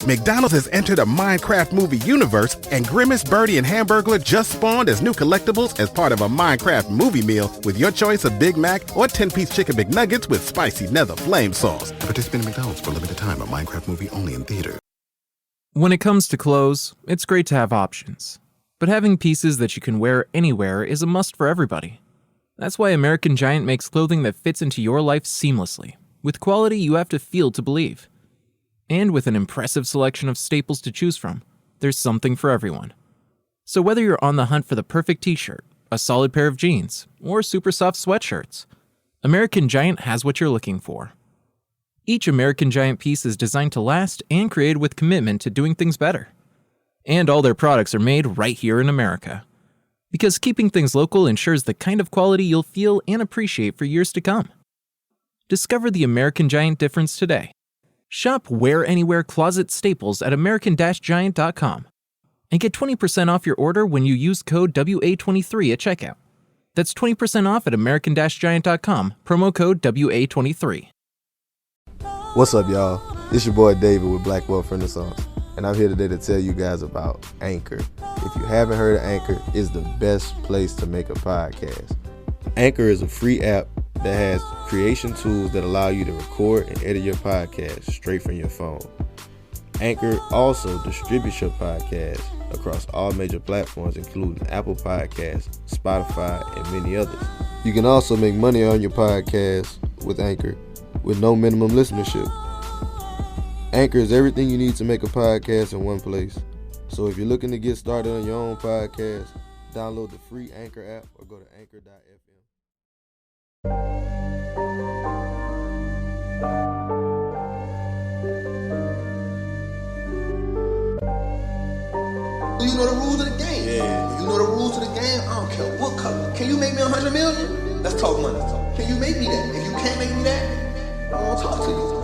McDonald's has entered a Minecraft movie universe, and Grimace, Birdie, and Hamburglar just spawned as new collectibles as part of a Minecraft movie meal with your choice of Big Mac or 10-piece chicken McNuggets with spicy nether flame sauce. Participate in McDonald's for a limited time. A Minecraft movie only in theaters. When it comes to clothes, it's great to have options. But having pieces that you can wear anywhere is a must for everybody. That's why American Giant makes clothing that fits into your life seamlessly, with quality you have to feel to believe. And with an impressive selection of staples to choose from, there's something for everyone. So whether you're on the hunt for the perfect t-shirt, a solid pair of jeans, or super soft sweatshirts, American Giant has what you're looking for. Each American Giant piece is designed to last and created with commitment to doing things better. And all their products are made right here in America. Because keeping things local ensures the kind of quality you'll feel and appreciate for years to come. Discover the American Giant difference today. Shop Wear Anywhere closet staples at american-giant.com and get 20% off your order when you use code WA23 at checkout. That's 20% off at american-giant.com, promo code WA23. What's up, y'all? It's your boy David with Black Wealth Renaissance, and I'm here today to tell you guys about Anchor. If you haven't heard of Anchor, it's the best place to make a podcast. Anchor is a free app that has creation tools that allow you to record and edit your podcast straight from your phone. Anchor also distributes your podcast across all major platforms, including Apple Podcasts, Spotify, and many others. You can also make money on your podcast with Anchor with no minimum listenership. Anchor is everything you need to make a podcast in one place. So if you're looking to get started on your own podcast, download the free Anchor app or go to anchor.fm. Do you know the rules of the game? Yeah. You know the rules of the game? I don't care what color. Can you make me 100 million? Let's talk money. Can you make me that? If you can't make me that, I don't talk to you.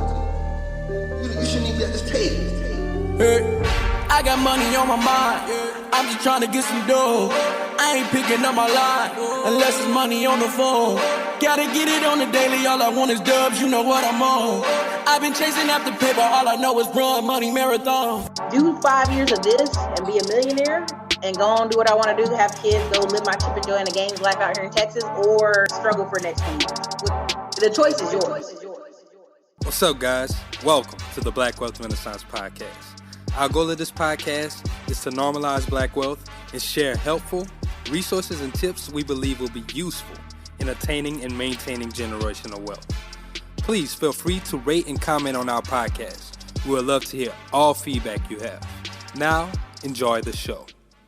You shouldn't even be at this table. Hey, I got money on my mind. I'm just trying to get some dough. I ain't picking up my line unless it's money on the phone. Gotta get it on the daily. All I want is dubs. You know what I'm on. I've been chasing after paper. All I know is run money marathon. Do 5 years of this and be a millionaire and go on do what I want to do, have kids, go live my chip and joy in the games life out here in Texas, or struggle for the next 10 years. The choice is yours. What's up, guys? Welcome to the Black Wealth Renaissance Podcast. Our goal of this podcast is to normalize black wealth and share helpful resources and tips we believe will be useful in attaining and maintaining generational wealth. Please feel free to rate and comment on our podcast. We would love to hear all feedback you have. Now, enjoy the show.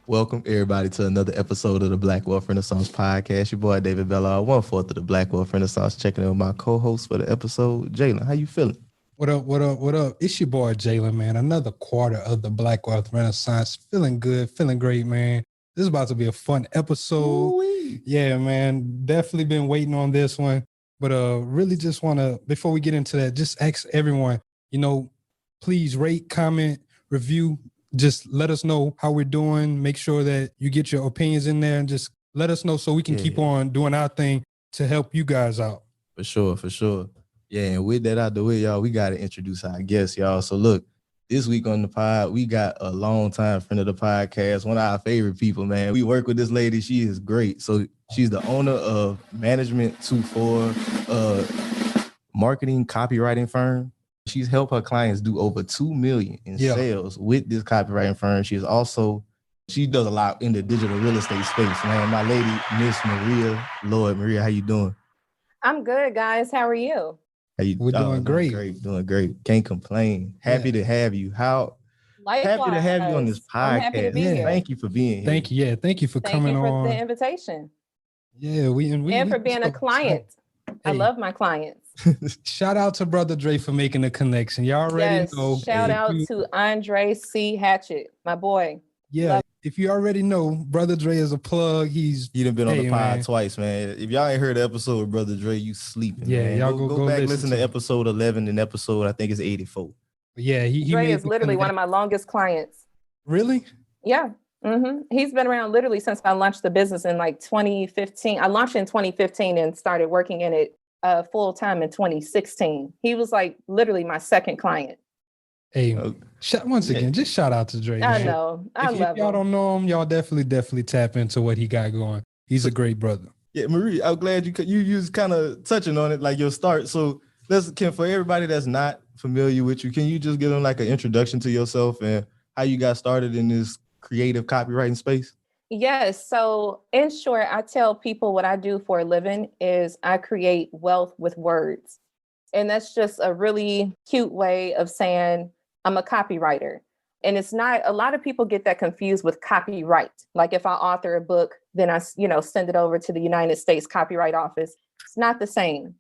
Welcome, everybody, to another episode of the Black Wealth Renaissance Podcast. Your boy, David Bellard, 1/4 of the Black Wealth Renaissance, checking in with my co-host for the episode, Jalen. How you feeling? What up, what up, what up? It's your boy, Jalen, man. Another quarter of the Black Wealth Renaissance. Feeling good, feeling great, man. This is about to be a fun episode. Ooh-wee. Yeah, man. Definitely been waiting on this one. But really just want to, before we get into that, just ask everyone, please rate, comment, review. Just let us know how we're doing. Make sure that you get your opinions in there and just let us know so we can keep on doing our thing to help you guys out. For sure, for sure. Yeah, and with that out the way, y'all, we got to introduce our guests, y'all. So look, this week on the pod, we got a longtime friend of the podcast, one of our favorite people, man. We work with this lady. She is great. So she's the owner of Management 24, marketing copywriting firm. She's helped her clients do over $2 million in sales with this copywriting firm. She does a lot in the digital real estate space, man. My lady, Miss Maria Lloyd. Maria, how you doing? I'm good, guys. How are you? We're doing great. Doing great. Can't complain. Happy to have you. Likewise. Happy to have you on this podcast. I'm happy to be here. Thank you for being here. Thank you. Yeah, thank you for coming on. Thank you for the invitation. Yeah, and for being a client. I love my clients. Shout out to Brother Dre for making the connection. Y'all already know. Shout out to Andre C. Hatchett, my boy. Yeah, if you already know, Brother Dre is a plug. He done been on the pod twice, man. If y'all ain't heard the episode with Brother Dre, you sleeping. Yeah, man. y'all go back listen to episode 11 and episode, I think it's 84. Yeah, Dre is literally one of my longest clients. Really? Yeah. Mm-hmm. He's been around literally since I launched the business in like 2015. I launched in 2015 and started working in it full time in 2016. He was like literally my second client. Hey, once again, just shout out to Dre. I man. know. I If love y'all him. don't know him, y'all definitely tap into what he got going. He's a great brother. Yeah, Marie, I'm glad you was kind of touching on it, like your start. So for everybody that's not familiar with you, can you just give them like an introduction to yourself and how you got started in this creative copywriting space? Yes. So in short, I tell people what I do for a living is I create wealth with words. And that's just a really cute way of saying I'm a copywriter. And it's not, a lot of people get that confused with copyright. Like if I author a book, then I, send it over to the United States Copyright Office. It's not the same.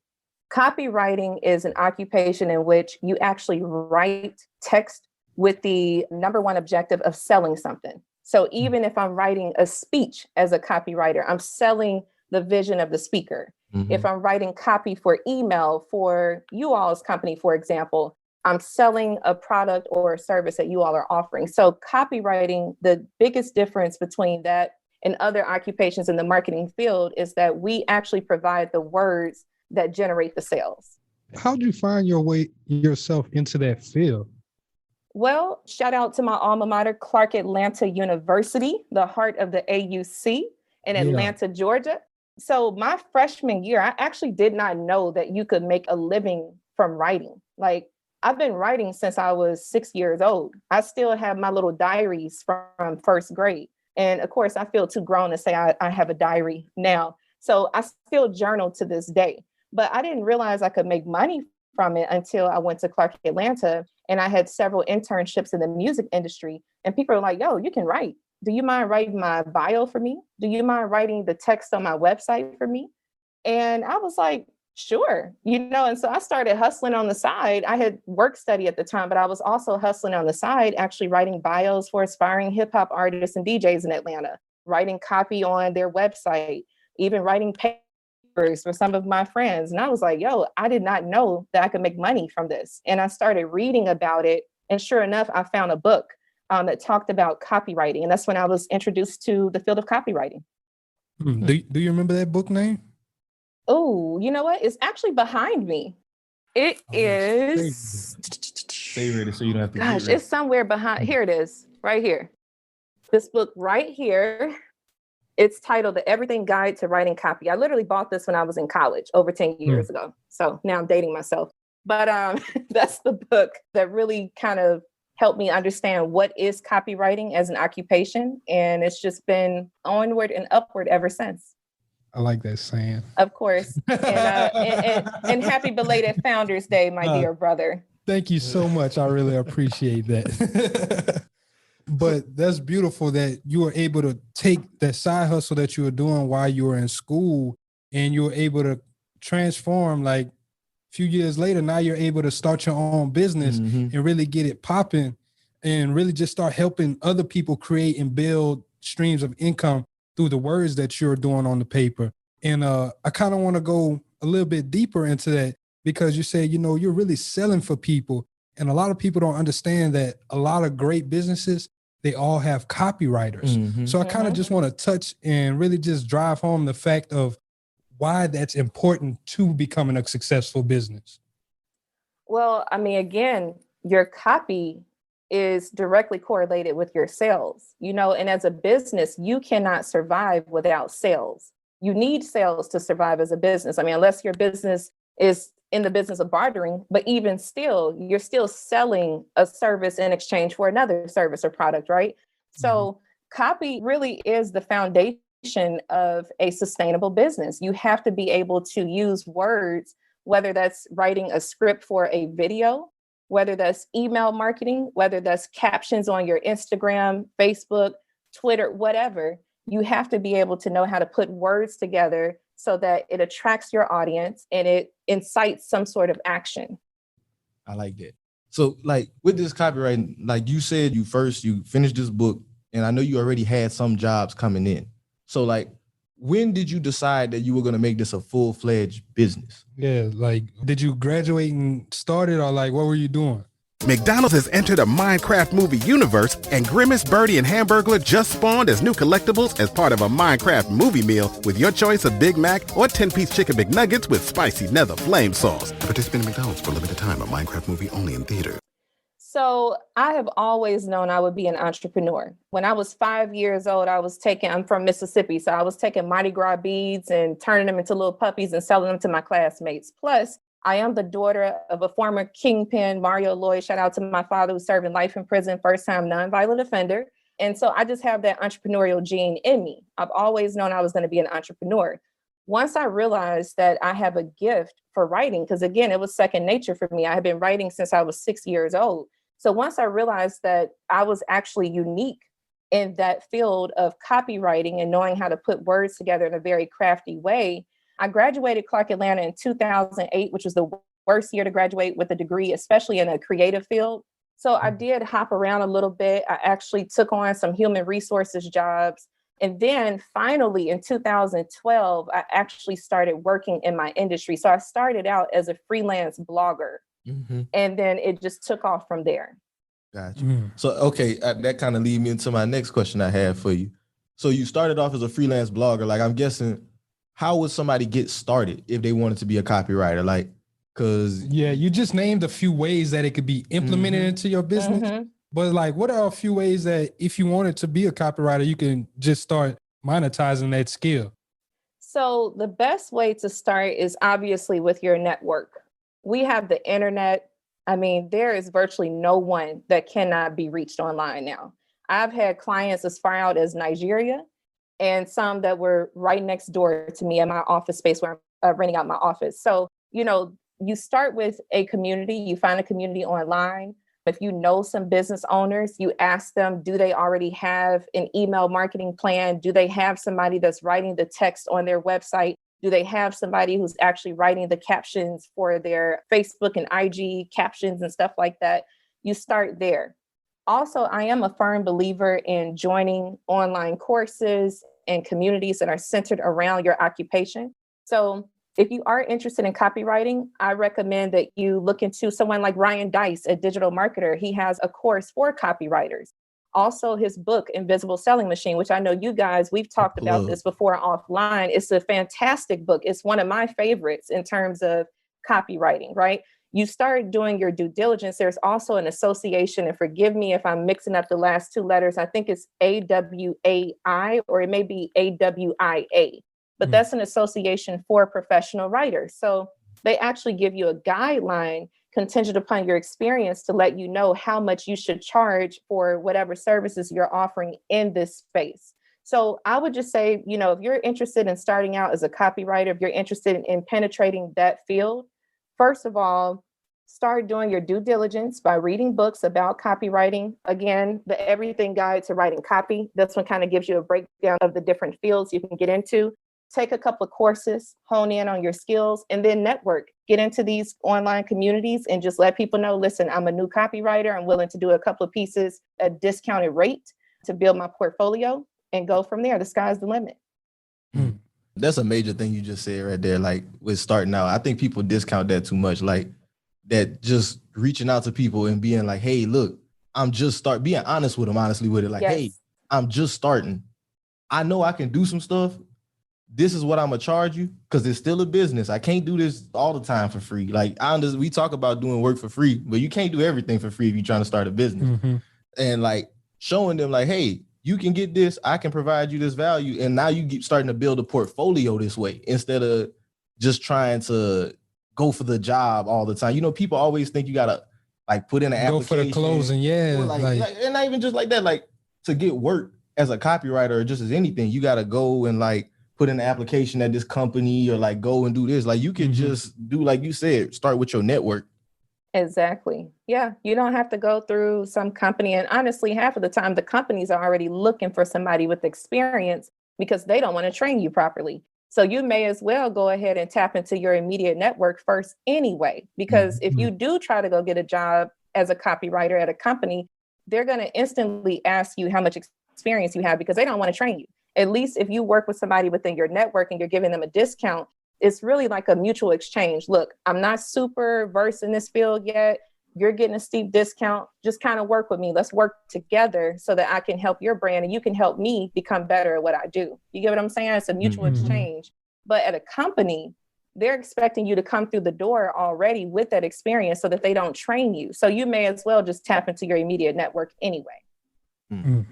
Copywriting is an occupation in which you actually write text with the number one objective of selling something. So even if I'm writing a speech as a copywriter, I'm selling the vision of the speaker. Mm-hmm. If I'm writing copy for email for you all's company, for example, I'm selling a product or a service that you all are offering. So copywriting, the biggest difference between that and other occupations in the marketing field is that we actually provide the words that generate the sales. How'd you find yourself into that field? Well, shout out to my alma mater, Clark Atlanta University, the heart of the AUC in Atlanta, Georgia. So my freshman year, I actually did not know that you could make a living from writing. Like I've been writing since I was 6 years old. I still have my little diaries from first grade. And of course, I feel too grown to say I have a diary now. So I still journal to this day. But I didn't realize I could make money from it until I went to Clark Atlanta and I had several internships in the music industry. And people are like, yo, you can write. Do you mind writing my bio for me? Do you mind writing the text on my website for me? And I was like, sure. And so I started hustling on the side. I had work study at the time, but I was also hustling on the side, actually writing bios for aspiring hip hop artists and DJs in Atlanta, writing copy on their website, even writing papers for some of my friends. And I was like, yo, I did not know that I could make money from this. And I started reading about it. And sure enough, I found a book that talked about copywriting. And that's when I was introduced to the field of copywriting. Do you remember that book name? Oh, you know what? It's actually behind me. It is. Stay ready so you don't have to. Gosh, it's somewhere behind. Here it is, right here. This book right here. It's titled The Everything Guide to Writing Copy. I literally bought this when I was in college over 10 years ago. So now I'm dating myself. But that's the book that really kind of helped me understand what is copywriting as an occupation. And it's just been onward and upward ever since. I like that saying. Of course. And happy belated Founders Day, my dear brother. Thank you so much. I really appreciate that. But that's beautiful that you were able to take that side hustle that you were doing while you were in school and you were able to transform, like a few years later, now you're able to start your own business and really get it popping and really just start helping other people create and build streams of income through the words that you're doing on the paper. And I kind of want to go a little bit deeper into that because you say, you're really selling for people. And a lot of people don't understand that a lot of great businesses, they all have copywriters. So I kind of just want to touch and really just drive home the fact of why that's important to becoming a successful business. Well, I mean, again, your copy is directly correlated with your sales, and as a business, you cannot survive without sales. You need sales to survive as a business. I mean, unless your business is in the business of bartering, but even still, you're still selling a service in exchange for another service or product, right? So copy really is the foundation of a sustainable business. You have to be able to use words, whether that's writing a script for a video, whether that's email marketing, whether that's captions on your Instagram, Facebook, Twitter, whatever. You have to be able to know how to put words together so that it attracts your audience and it incites some sort of action. I like that. So like with this copywriting, like you said, you finished this book and I know you already had some jobs coming in. So like, when did you decide that you were going to make this a full-fledged business? Yeah. Like, did you graduate and start it or like, what were you doing? McDonald's has entered a Minecraft movie universe, and Grimace, Birdie, and Hamburglar just spawned as new collectibles as part of a Minecraft movie meal with your choice of Big Mac or 10-piece chicken McNuggets with spicy nether flame sauce. Participate in McDonald's for a limited time. A Minecraft movie only in theater. So I have always known I would be an entrepreneur. When I was 5 years old, I'm from Mississippi. So I was taking Mardi Gras beads and turning them into little puppies and selling them to my classmates. Plus, I am the daughter of a former kingpin, Mario Lloyd. Shout out to my father who's serving life in prison, first time nonviolent offender. And so I just have that entrepreneurial gene in me. I've always known I was going to be an entrepreneur. Once I realized that I have a gift for writing, because again, it was second nature for me. I had been writing since I was 6 years old. So once I realized that I was actually unique in that field of copywriting and knowing how to put words together in a very crafty way, I graduated Clark Atlanta in 2008, which was the worst year to graduate with a degree, especially in a creative field. So I did hop around a little bit. I actually took on some human resources jobs. And then finally in 2012, I actually started working in my industry. So I started out as a freelance blogger. And then it just took off from there. Gotcha. So, okay, that kind of leads me into my next question I have for you. So you started off as a freelance blogger. Like, I'm guessing, how would somebody get started if they wanted to be a copywriter? Like, because... Yeah, you just named a few ways that it could be implemented into your business. But like, what are a few ways that if you wanted to be a copywriter, you can just start monetizing that skill? So the best way to start is obviously with your network. We have the internet. I mean, there is virtually no one that cannot be reached online now. I've had clients as far out as Nigeria and some that were right next door to me in my office space where I'm renting out my office. So, you start with a community, you find a community online. If you know some business owners, you ask them, do they already have an email marketing plan? Do they have somebody that's writing the text on their website? Do they have somebody who's actually writing the captions for their Facebook and IG captions and stuff like that? You start there. Also, I am a firm believer in joining online courses and communities that are centered around your occupation. So if you are interested in copywriting, I recommend that you look into someone like Ryan Dice, a digital marketer. He has a course for copywriters. Also, his book, Invisible Selling Machine, which I know you guys, we've talked about this before offline. It's a fantastic book. It's one of my favorites in terms of copywriting, right? You start doing your due diligence. There's also an association, and forgive me if I'm mixing up the last two letters. I think it's AWAI, or it may be AWIA, but that's an association for professional writers. So they actually give you a guideline contingent upon your experience to let you know how much you should charge for whatever services you're offering in this space. So I would just say, if you're interested in starting out as a copywriter, if you're interested in penetrating that field, first of all, start doing your due diligence by reading books about copywriting. Again, the Everything Guide to Writing Copy. This one kind of gives you a breakdown of the different fields you can get into. Take a couple of courses, hone in on your skills, and then network. Get into these online communities and just let people know, listen, I'm a new copywriter. I'm willing to do a couple of pieces at a discounted rate to build my portfolio and go from there. The sky's the limit. That's a major thing you just said right there. Like, with starting out, I think people discount that too much. Like, that just reaching out to people and being like, hey, look, being honest with them, honestly with it. Like, hey, I'm just starting. I know I can do some stuff. This is what I'm gonna charge you, because it's still a business. I can't do this all the time for free. Like, we talk about doing work for free, but you can't do everything for free if you're trying to start a business. And like showing them like, hey, you can get this, I can provide you this value. And now you keep starting to build a portfolio this way instead of just trying to go for the job all the time. People always think you gotta like put in an application. Go for the closing, yeah. And not even just like that, like to get work as a copywriter or just as anything, you gotta go and like put in an application at this company or like go and do this. Like, you can just do, like you said, start with your network. Exactly. Yeah. You don't have to go through some company. And honestly, half of the time, the companies are already looking for somebody with experience because they don't want to train you properly. So you may as well go ahead and tap into your immediate network first anyway, because if you do try to go get a job as a copywriter at a company, they're going to instantly ask you how much experience you have because they don't want to train you. At least if you work with somebody within your network and you're giving them a discount, it's really like a mutual exchange. Look, I'm not super versed in this field yet. You're getting a steep discount. Just kind of work with me. Let's work together so that I can help your brand and you can help me become better at what I do. You get what I'm saying? It's a mutual exchange. But at a company, they're expecting you to come through the door already with that experience so that they don't train you. So you may as well just tap into your immediate network anyway. Mm.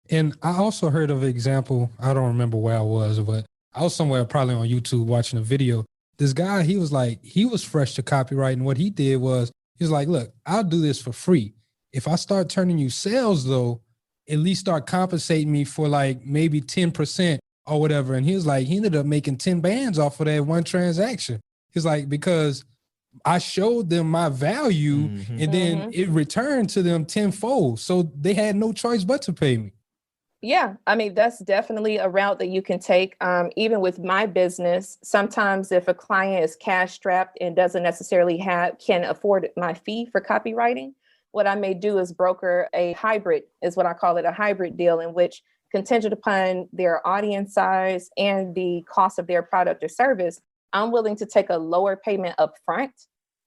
And I also heard of an example. I don't remember where I was, but I was somewhere probably on YouTube watching a video. This guy, he was fresh to copyright. And what he did was, he's like, look, I'll do this for free. If I start turning you sales though, at least start compensating me for like maybe 10% or whatever. And he was like, he ended up making 10 bands off of that one transaction. He's like, because I showed them my value and then it returned to them tenfold. So they had no choice but to pay me. Yeah, I mean, that's definitely a route that you can take. Even with my business, sometimes if a client is cash strapped and doesn't necessarily can afford my fee for copywriting, what I may do is broker a hybrid, is what I call it, a hybrid deal, in which contingent upon their audience size and the cost of their product or service, I'm willing to take a lower payment up front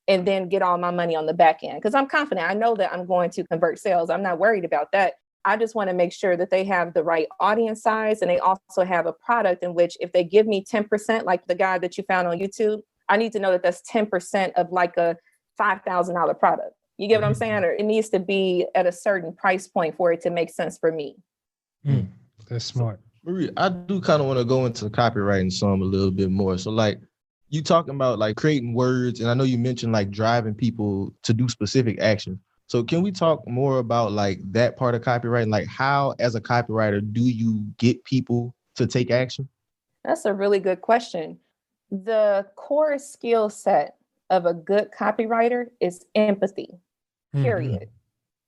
and then get all my money on the back end. Because I'm confident, I know that I'm going to convert sales. I'm not worried about that. I just want to make sure that they have the right audience size and they also have a product in which if they give me 10%, like the guy that you found on YouTube, I need to know that that's 10% of like a $5,000 product. You get what I'm saying? Or it needs to be at a certain price point for it to make sense for me. That's smart. Maria, I do kind of want to go into copywriting some a little bit more. So like you talking about like creating words, and I know you mentioned like driving people to do specific action. So can we talk more about like that part of copywriting? Like how, as a copywriter, do you get people to take action? That's a really good question. The core skill set of a good copywriter is empathy, period.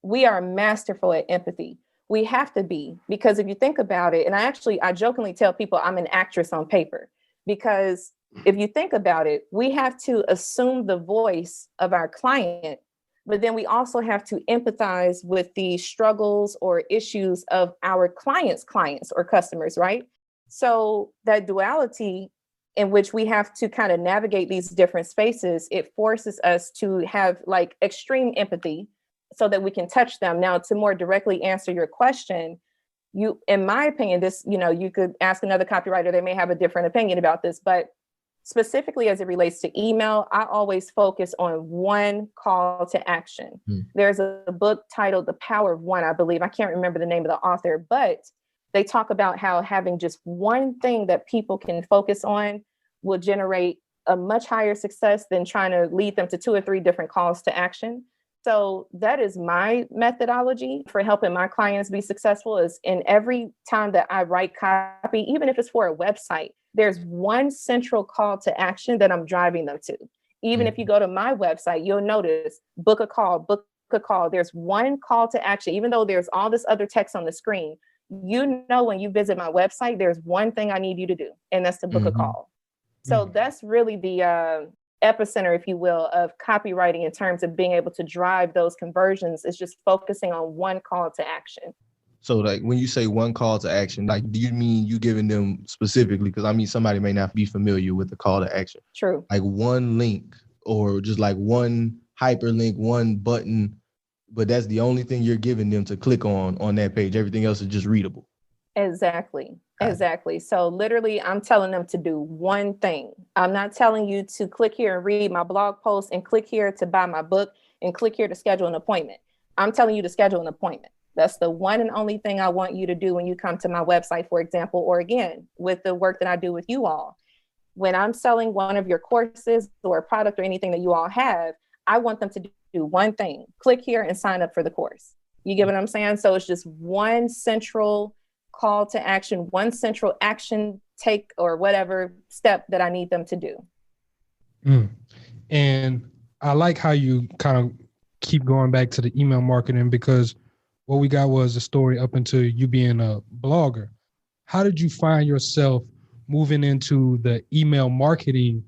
We are masterful at empathy. We have to be, because if you think about it, and I jokingly tell people I'm an actress on paper, because if you think about it, we have to assume the voice of our client, but then we also have to empathize with the struggles or issues of our clients' clients or customers, right? So that duality in which we have to kind of navigate these different spaces, it forces us to have like extreme empathy so that we can touch them. Now, to more directly answer your question, in my opinion, you could ask another copywriter, they may have a different opinion about this, but specifically as it relates to email, I always focus on one call to action. There's a book titled The Power of One, I believe. I can't remember the name of the author, but they talk about how having just one thing that people can focus on will generate a much higher success than trying to lead them to 2 or 3 different calls to action. So that is my methodology for helping my clients be successful, is in every time that I write copy, even if it's for a website, there's one central call to action that I'm driving them to. Even if you go to my website, you'll notice book a call. There's one call to action, even though there's all this other text on the screen. You know, when you visit my website, there's one thing I need you to do, and that's to book a call. So that's really the epicenter, if you will, of copywriting in terms of being able to drive those conversions, is just focusing on one call to action. So like when you say one call to action, like do you mean you giving them specifically? Because I mean, somebody may not be familiar with the call to action. True. Like one link or just like one hyperlink, one button, but that's the only thing you're giving them to click on that page. Everything else is just readable. Exactly. So literally, I'm telling them to do one thing. I'm not telling you to click here and read my blog post and click here to buy my book and click here to schedule an appointment. I'm telling you to schedule an appointment. That's the one and only thing I want you to do when you come to my website, for example, or again, with the work that I do with you all. When I'm selling one of your courses or a product or anything that you all have, I want them to do one thing. Click here and sign up for the course. You get what I'm saying? So it's just one central call to action, one central action take or whatever step that I need them to do. And I like how you kind of keep going back to the email marketing, because what we got was a story up until you being a blogger. How did you find yourself moving into the email marketing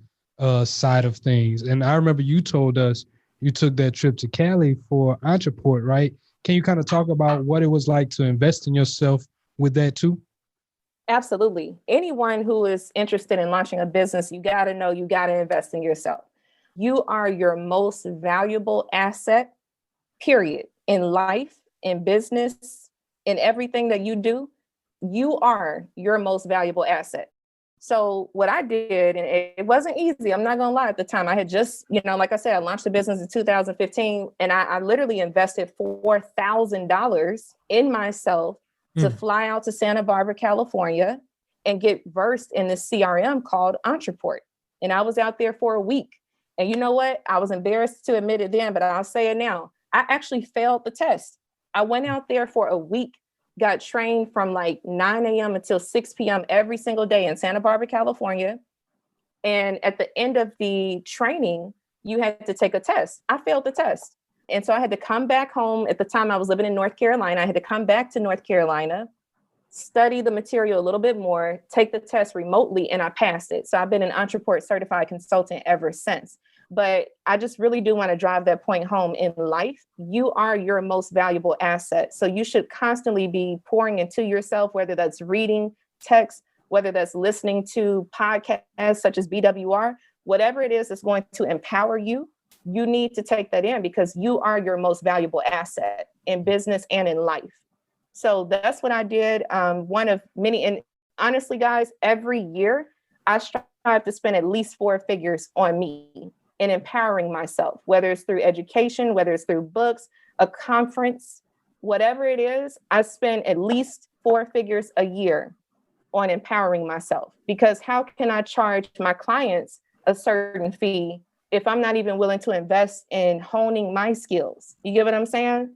side of things? And I remember you told us you took that trip to Cali for Entreport, right? Can you kind of talk about what it was like to invest in yourself with that too? Absolutely. Anyone who is interested in launching a business, you got to know you got to invest in yourself. You are your most valuable asset, period, in life, in business, in everything that you do. You are your most valuable asset. So what I did, and it wasn't easy, I'm not gonna lie, at the time, I had just, like I said, I launched the business in 2015, and I literally invested $4,000 in myself to fly out to Santa Barbara, California, and get versed in this CRM called Entreport. And I was out there for a week. And you know what? I was embarrassed to admit it then, but I'll say it now. I actually failed the test. I went out there for a week, got trained from like 9 a.m. until 6 p.m. every single day in Santa Barbara, California. And at the end of the training, you had to take a test. I failed the test. And so I had to come back home. At the time, I was living in North Carolina. I had to come back to North Carolina, study the material a little bit more, take the test remotely, and I passed it. So I've been an Entreport certified consultant ever since. But I just really do want to drive that point home in life. You are your most valuable asset. So you should constantly be pouring into yourself, whether that's reading, text, whether that's listening to podcasts such as BWR, whatever it is that's going to empower you, you need to take that in because you are your most valuable asset in business and in life. So that's what I did. One of many, and honestly, guys, every year I strive to spend at least 4 figures on me and empowering myself, whether it's through education, whether it's through books, a conference, whatever it is, I spend at least 4 figures a year on empowering myself. Because how can I charge my clients a certain fee if I'm not even willing to invest in honing my skills? You get what I'm saying?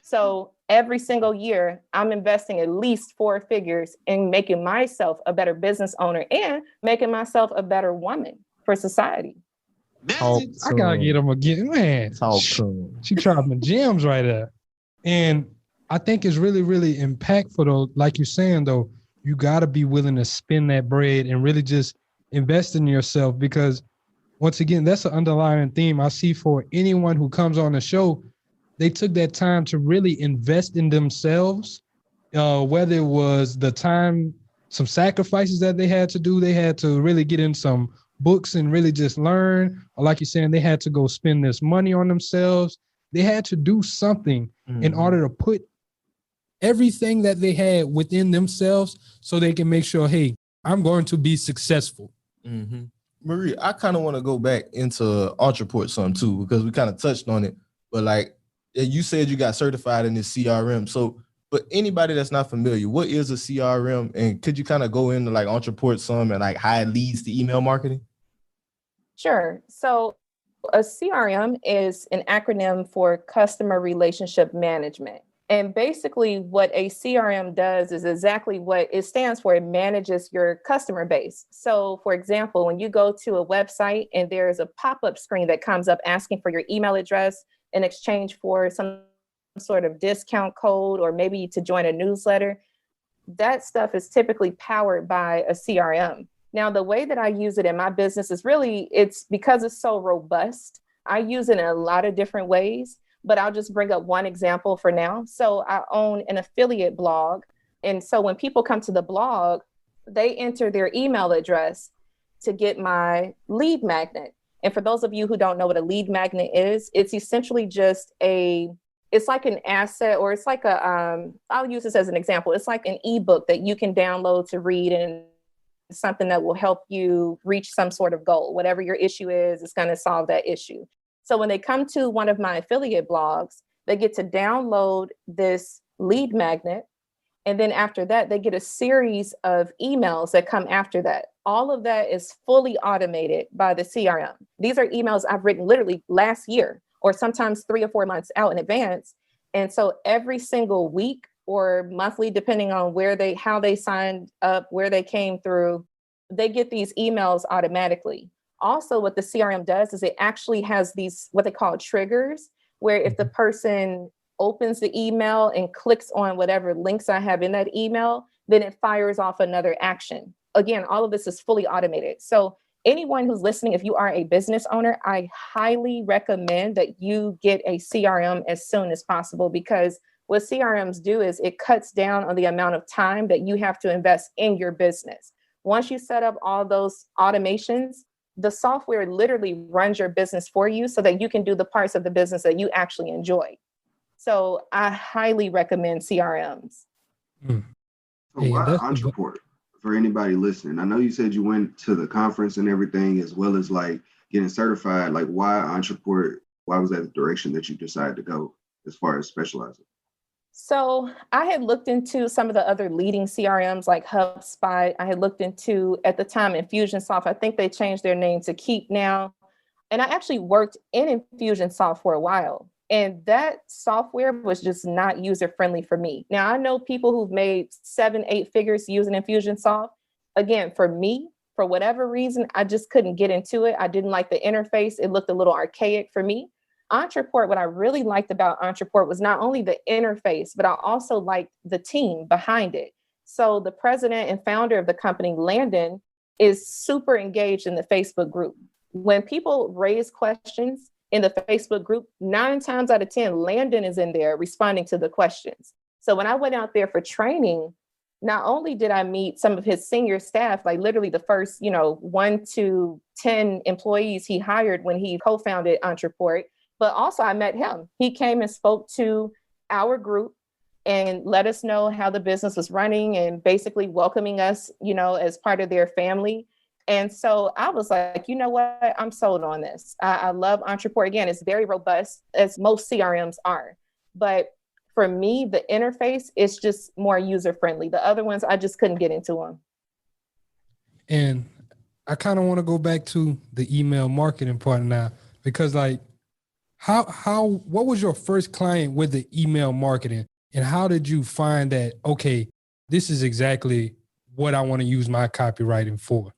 So every single year, I'm investing at least 4 figures in making myself a better business owner and making myself a better woman for society. I gotta get him again, man. She dropped my gems right there. And I think it's really, really impactful though. Like you're saying though, you gotta be willing to spend that bread and really just invest in yourself because once again, that's an underlying theme I see for anyone who comes on the show. They took that time to really invest in themselves, whether it was the time, some sacrifices that they had to do. They had to really get in some books and really just learn. Or like you're saying, they had to go spend this money on themselves. They had to do something in order to put everything that they had within themselves so they can make sure, hey, I'm going to be successful. Marie, I kind of want to go back into Entreport some too, because we kind of touched on it, but like you said, you got certified in this CRM. So, but anybody that's not familiar, what is a CRM? And could you kind of go into like Entreport some and like how it leads to email marketing? Sure. So a CRM is an acronym for customer relationship management. And basically what a CRM does is exactly what it stands for. It manages your customer base. So for example, when you go to a website and there's a pop-up screen that comes up asking for your email address in exchange for some sort of discount code or maybe to join a newsletter, that stuff is typically powered by a CRM. Now, the way that I use it in my business is really, it's because it's so robust. I use it in a lot of different ways, but I'll just bring up one example for now. So I own an affiliate blog. And so when people come to the blog, they enter their email address to get my lead magnet. And for those of you who don't know what a lead magnet is, it's essentially just it's like an asset, or it's like I'll use this as an example. It's like an ebook that you can download to read, and something that will help you reach some sort of goal. Whatever your issue is, it's going to solve that issue. So when they come to one of my affiliate blogs, they get to download this lead magnet. And then after that, they get a series of emails that come after that. All of that is fully automated by the CRM. These are emails I've written literally last year, or sometimes 3 or 4 months out in advance. And so every single week or monthly, depending on how they signed up, where they came through, they get these emails automatically. Also, what the CRM does is it actually has these, what they call triggers, where if the person opens the email and clicks on whatever links I have in that email, then it fires off another action. Again, all of this is fully automated. So anyone who's listening, if you are a business owner, I highly recommend that you get a CRM as soon as possible, because what CRMs do is it cuts down on the amount of time that you have to invest in your business. Once you set up all those automations, the software literally runs your business for you so that you can do the parts of the business that you actually enjoy. So I highly recommend CRMs. So why Entreport? for anybody listening, I know you said you went to the conference and everything, as well as like getting certified. Like, why Entreport? Why was that the direction that you decided to go as far as specializing? So I had looked into some of the other leading CRMs like HubSpot. I had looked into, at the time, Infusionsoft. I think they changed their name to Keep now. And I actually worked in Infusionsoft for a while. And that software was just not user-friendly for me. Now, I know people who've made 7-8 figures using Infusionsoft. Again, for me, for whatever reason, I just couldn't get into it. I didn't like the interface. It looked a little archaic for me. Entreport, what I really liked about Entreport was not only the interface, but I also liked the team behind it. So the president and founder of the company, Landon, is super engaged in the Facebook group. When people raise questions in the Facebook group, 9 times out of 10, Landon is in there responding to the questions. So when I went out there for training, not only did I meet some of his senior staff, like literally the first, 1 to 10 employees he hired when he co-founded Entreport, but also I met him. He came and spoke to our group and let us know how the business was running and basically welcoming us, as part of their family. And so I was like, you know what? I'm sold on this. I love Entreport. Again, it's very robust, as most CRMs are. But for me, the interface is just more user-friendly. The other ones, I just couldn't get into them. And I kind of want to go back to the email marketing part now, because like, what was your first client with the email marketing, and how did you find that, okay, this is exactly what I want to use my copywriting for?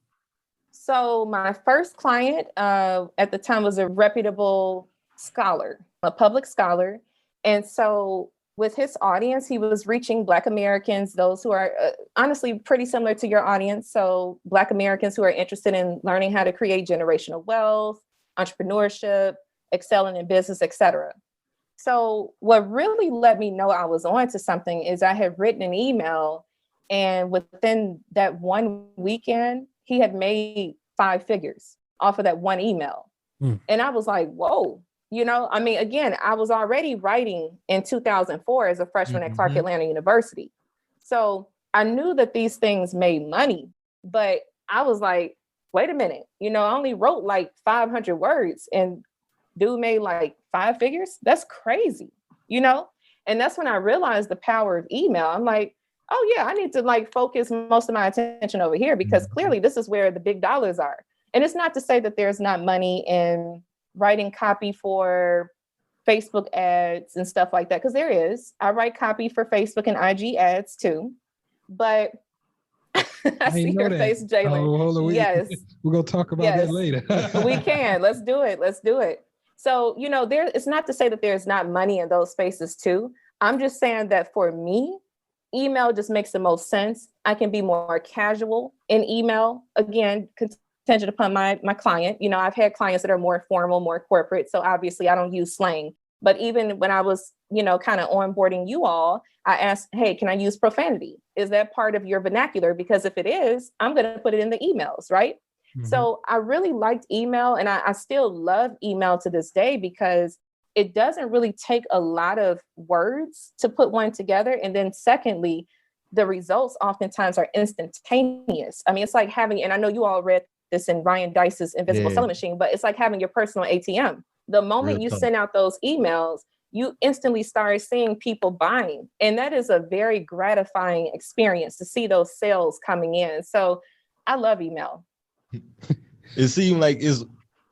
So my first client at the time was a reputable scholar, a public scholar. And so with his audience, he was reaching Black Americans, those who are honestly pretty similar to your audience. So Black Americans who are interested in learning how to create generational wealth, entrepreneurship, excelling in business, etc. So what really let me know I was on to something is I had written an email, and within that one weekend, he had made 5 figures off of that one email. And I was like, whoa, again, I was already writing in 2004 as a freshman at Clark Atlanta University. So I knew that these things made money, but I was like, wait a minute, I only wrote like 500 words and dude made like 5 figures. That's crazy, And that's when I realized the power of email. I'm like, oh yeah, I need to like focus most of my attention over here, because clearly this is where the big dollars are. And it's not to say that there's not money in writing copy for Facebook ads and stuff like that, because there is. I write copy for Facebook and IG ads too. But I see your face, Jalen. Hold on. Yes. We're going to talk about that later. We can. Let's do it. So, it's not to say that there's not money in those spaces too. I'm just saying that for me, email just makes the most sense. I can be more casual in email. Again, contingent upon my client. I've had clients that are more formal, more corporate. So obviously I don't use slang. But even when I was, kind of onboarding you all, I asked, hey, can I use profanity? Is that part of your vernacular? Because if it is, I'm going to put it in the emails, right? So I really liked email, and I still love email to this day, because it doesn't really take a lot of words to put one together. And then secondly, the results oftentimes are instantaneous. It's like having, and I know you all read this in Ryan Dice's Invisible Selling Machine, but it's like having your personal ATM. The moment you send out those emails, you instantly start seeing people buying. And that is a very gratifying experience to see those sales coming in. So I love email. It seemed like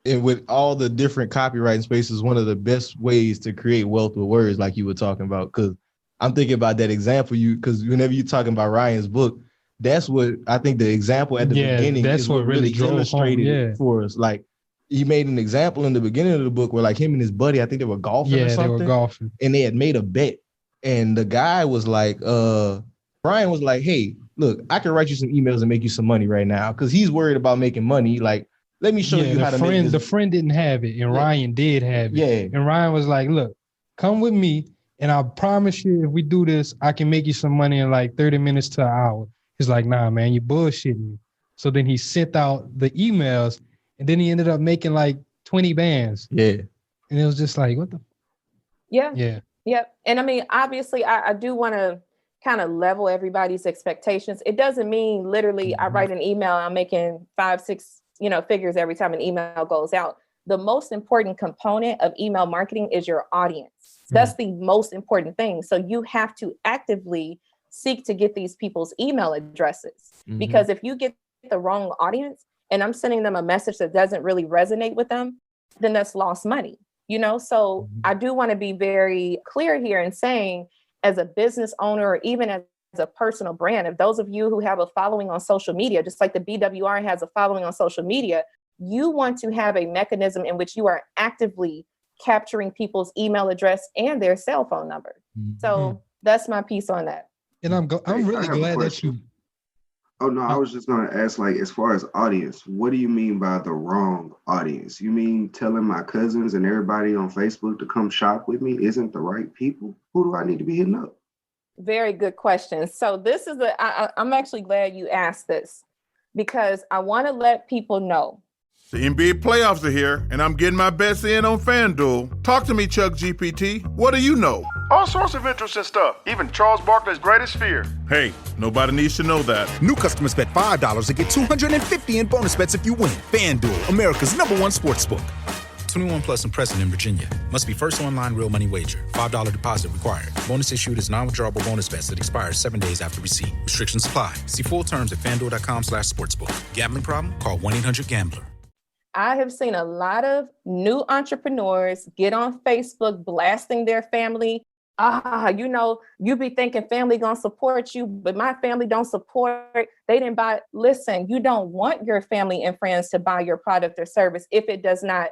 with all the different copywriting spaces, one of the best ways to create wealth with words, like you were talking about. Because I'm thinking about that example because whenever you're talking about Ryan's book, that's what I think the example at the beginning is what really illustrated it for us. Like, he made an example in the beginning of the book where like him and his buddy, I think they were golfing or something. They were golfing. And they had made a bet. And the guy was like, Brian was like, hey, look, I can write you some emails and make you some money right now. Cause he's worried about making money. Like, let me show you how to make this. The friend didn't have it and Ryan did have it. Yeah. And Ryan was like, look, come with me. And I promise you, if we do this, I can make you some money in like 30 minutes to an hour. He's like, nah, man, you bullshitting me. So then he sent out the emails, and then he ended up making like 20 bands. Yeah. And it was just like, what the? Yeah. And obviously I do want to kind of level everybody's expectations. It doesn't mean literally I write an email, I'm making 5, 6, figures every time an email goes out. The most important component of email marketing is your audience. That's the most important thing. So you have to actively seek to get these people's email addresses, because if you get the wrong audience and I'm sending them a message that doesn't really resonate with them, then that's lost money, So I do want to be very clear here in saying, as a business owner, or even as a personal brand, if those of you who have a following on social media, just like the BWR has a following on social media, you want to have a mechanism in which you are actively capturing people's email address and their cell phone number. So that's my piece on that. And I'm really glad that you. Oh no, I was just going to ask, like, as far as audience, what do you mean by the wrong audience? You mean telling my cousins and everybody on Facebook to come shop with me isn't the right people? Who do I need to be hitting up? Very good question. So this is I'm actually glad you asked this, because I want to let people know. The NBA playoffs are here, and I'm getting my best in on FanDuel. Talk to me, Chuck GPT. What do you know? All sorts of interesting stuff, even Charles Barkley's greatest fear. Hey, nobody needs to know that. New customers bet $5 and get $250 in bonus bets if you win. FanDuel, America's #1 sportsbook. 21 plus and present in Virginia. Must be first online real money wager. $5 deposit required. Bonus issued is non-withdrawable bonus bets that expires 7 days after receipt. Restrictions apply. See full terms at FanDuel.com/sportsbook. Gambling problem? Call 1-800-GAMBLER. I have seen a lot of new entrepreneurs get on Facebook blasting their family. You be thinking family gonna support you, but my family don't support. They didn't buy. Listen, you don't want your family and friends to buy your product or service if it does not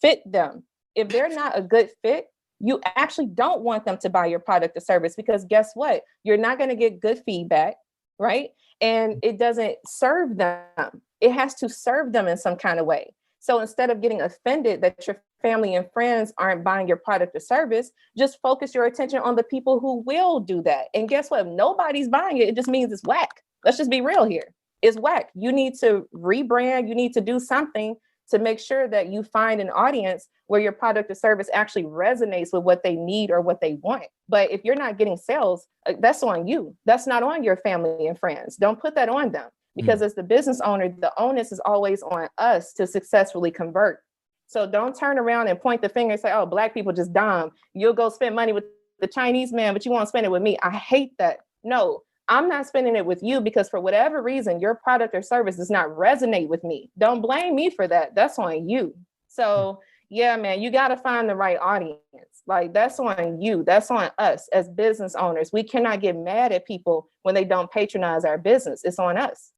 fit them. If they're not a good fit, you actually don't want them to buy your product or service, because guess what? You're not going to get good feedback, right? And it doesn't serve them. It has to serve them in some kind of way. So instead of getting offended that your family and friends aren't buying your product or service, just focus your attention on the people who will do that. And guess what? If nobody's buying it, it just means it's whack. Let's just be real here. It's whack. You need to rebrand. You need to do something to make sure that you find an audience where your product or service actually resonates with what they need or what they want. But if you're not getting sales, that's on you. That's not on your family and friends. Don't put that on them, because as the business owner, the onus is always on us to successfully convert. So don't turn around and point the finger and say, oh, Black people just dumb. You'll go spend money with the Chinese man, but you won't spend it with me. I hate that. No, I'm not spending it with you because for whatever reason, your product or service does not resonate with me. Don't blame me for that. That's on you. So yeah, man, you got to find the right audience. Like, that's on you. That's on us as business owners. We cannot get mad at people when they don't patronize our business. It's on us.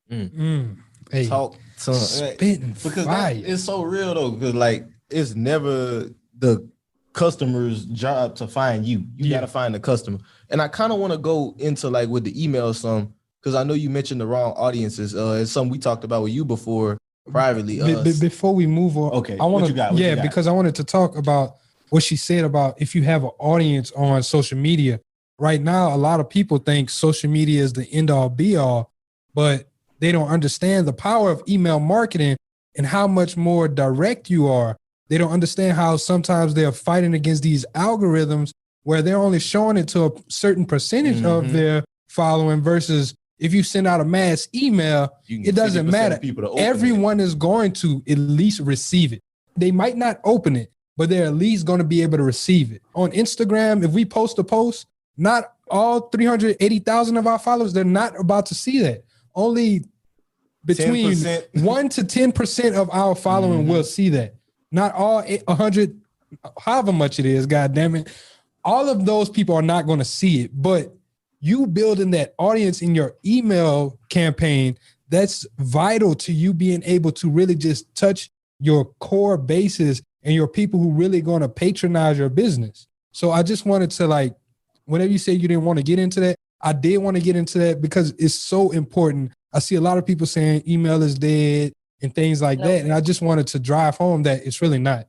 Hey, Talk to spitting because fire. it's so real though, because like it's never the customer's job to find you. You got to find the customer. And I kind of want to go into like with the email some, because I know you mentioned the wrong audiences. It's something we talked about with you before privately. Before we move on, okay, I want to because I wanted to talk about what she said about if you have an audience on social media. Right now, a lot of people think social media is the end all be all, but they don't understand the power of email marketing and how much more direct you are. They don't understand how sometimes they're fighting against these algorithms where they're only showing it to a certain percentage of their following, versus if you send out a mass email, it doesn't matter. Everyone is going to at least receive it. They might not open it, but they're at least going to be able to receive it. On Instagram, if we post a post, not all 380,000 of our followers, they're not about to see that. Only between 1 to 10% of our following will see that. Not all 100, however much it is, God damn it. All of those people are not going to see it, but you building that audience in your email campaign, that's vital to you being able to really just touch your core bases and your people who really going to patronize your business. So I just wanted to, like, whenever you say you didn't want to get into that, I did want to get into that because it's so important. I see a lot of people saying email is dead and things like that. And I just wanted to drive home that it's really not.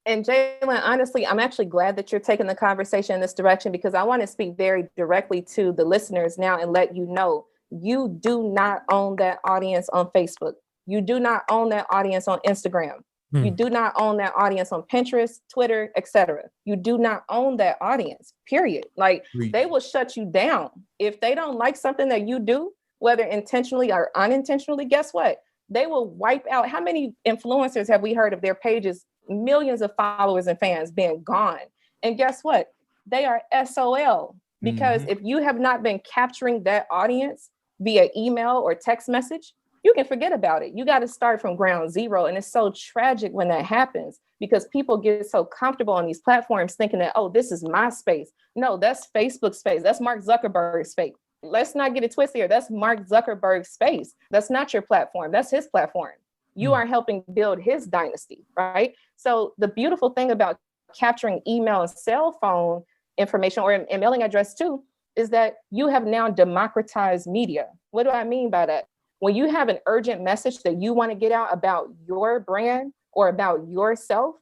And Jalen, honestly, I'm actually glad that you're taking the conversation in this direction, because I want to speak very directly to the listeners now and let you know, you do not own that audience on Facebook. You do not own that audience on Instagram. You do not own that audience on Pinterest, Twitter, etc. You do not own that audience, period. Like they will shut you down. If they don't like something that you do, whether intentionally or unintentionally, guess what? They will wipe out. How many influencers have we heard of their pages, millions of followers and fans being gone? And guess what? They are SOL because if you have not been capturing that audience via email or text message, you can forget about it. You got to start from ground zero. And it's so tragic when that happens because people get so comfortable on these platforms thinking that, oh, this is my space. No, that's Facebook's space. That's Mark Zuckerberg's space. Let's not get it twisted here. That's Mark Zuckerberg's space. That's not your platform. That's his platform. You are helping build his dynasty, right? So the beautiful thing about capturing email and cell phone information or a mailing address too, is that you have now democratized media. What do I mean by that? When you have an urgent message that you want to get out about your brand or about yourself,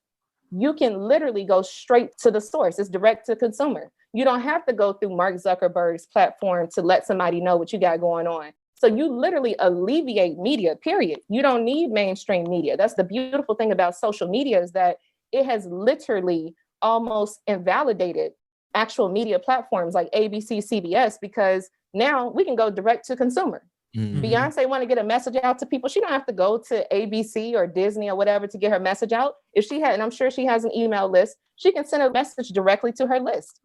you can literally go straight to the source. It's direct to consumer. You don't have to go through Mark Zuckerberg's platform to let somebody know what you got going on. So you literally alleviate media, period. You don't need mainstream media. That's the beautiful thing about social media is that it has literally almost invalidated actual media platforms like ABC, CBS, because now we can go direct to consumer. Beyonce want to get a message out to people. She don't have to go to ABC or Disney or whatever to get her message out. If she had, and I'm sure she has an email list, she can send a message directly to her list.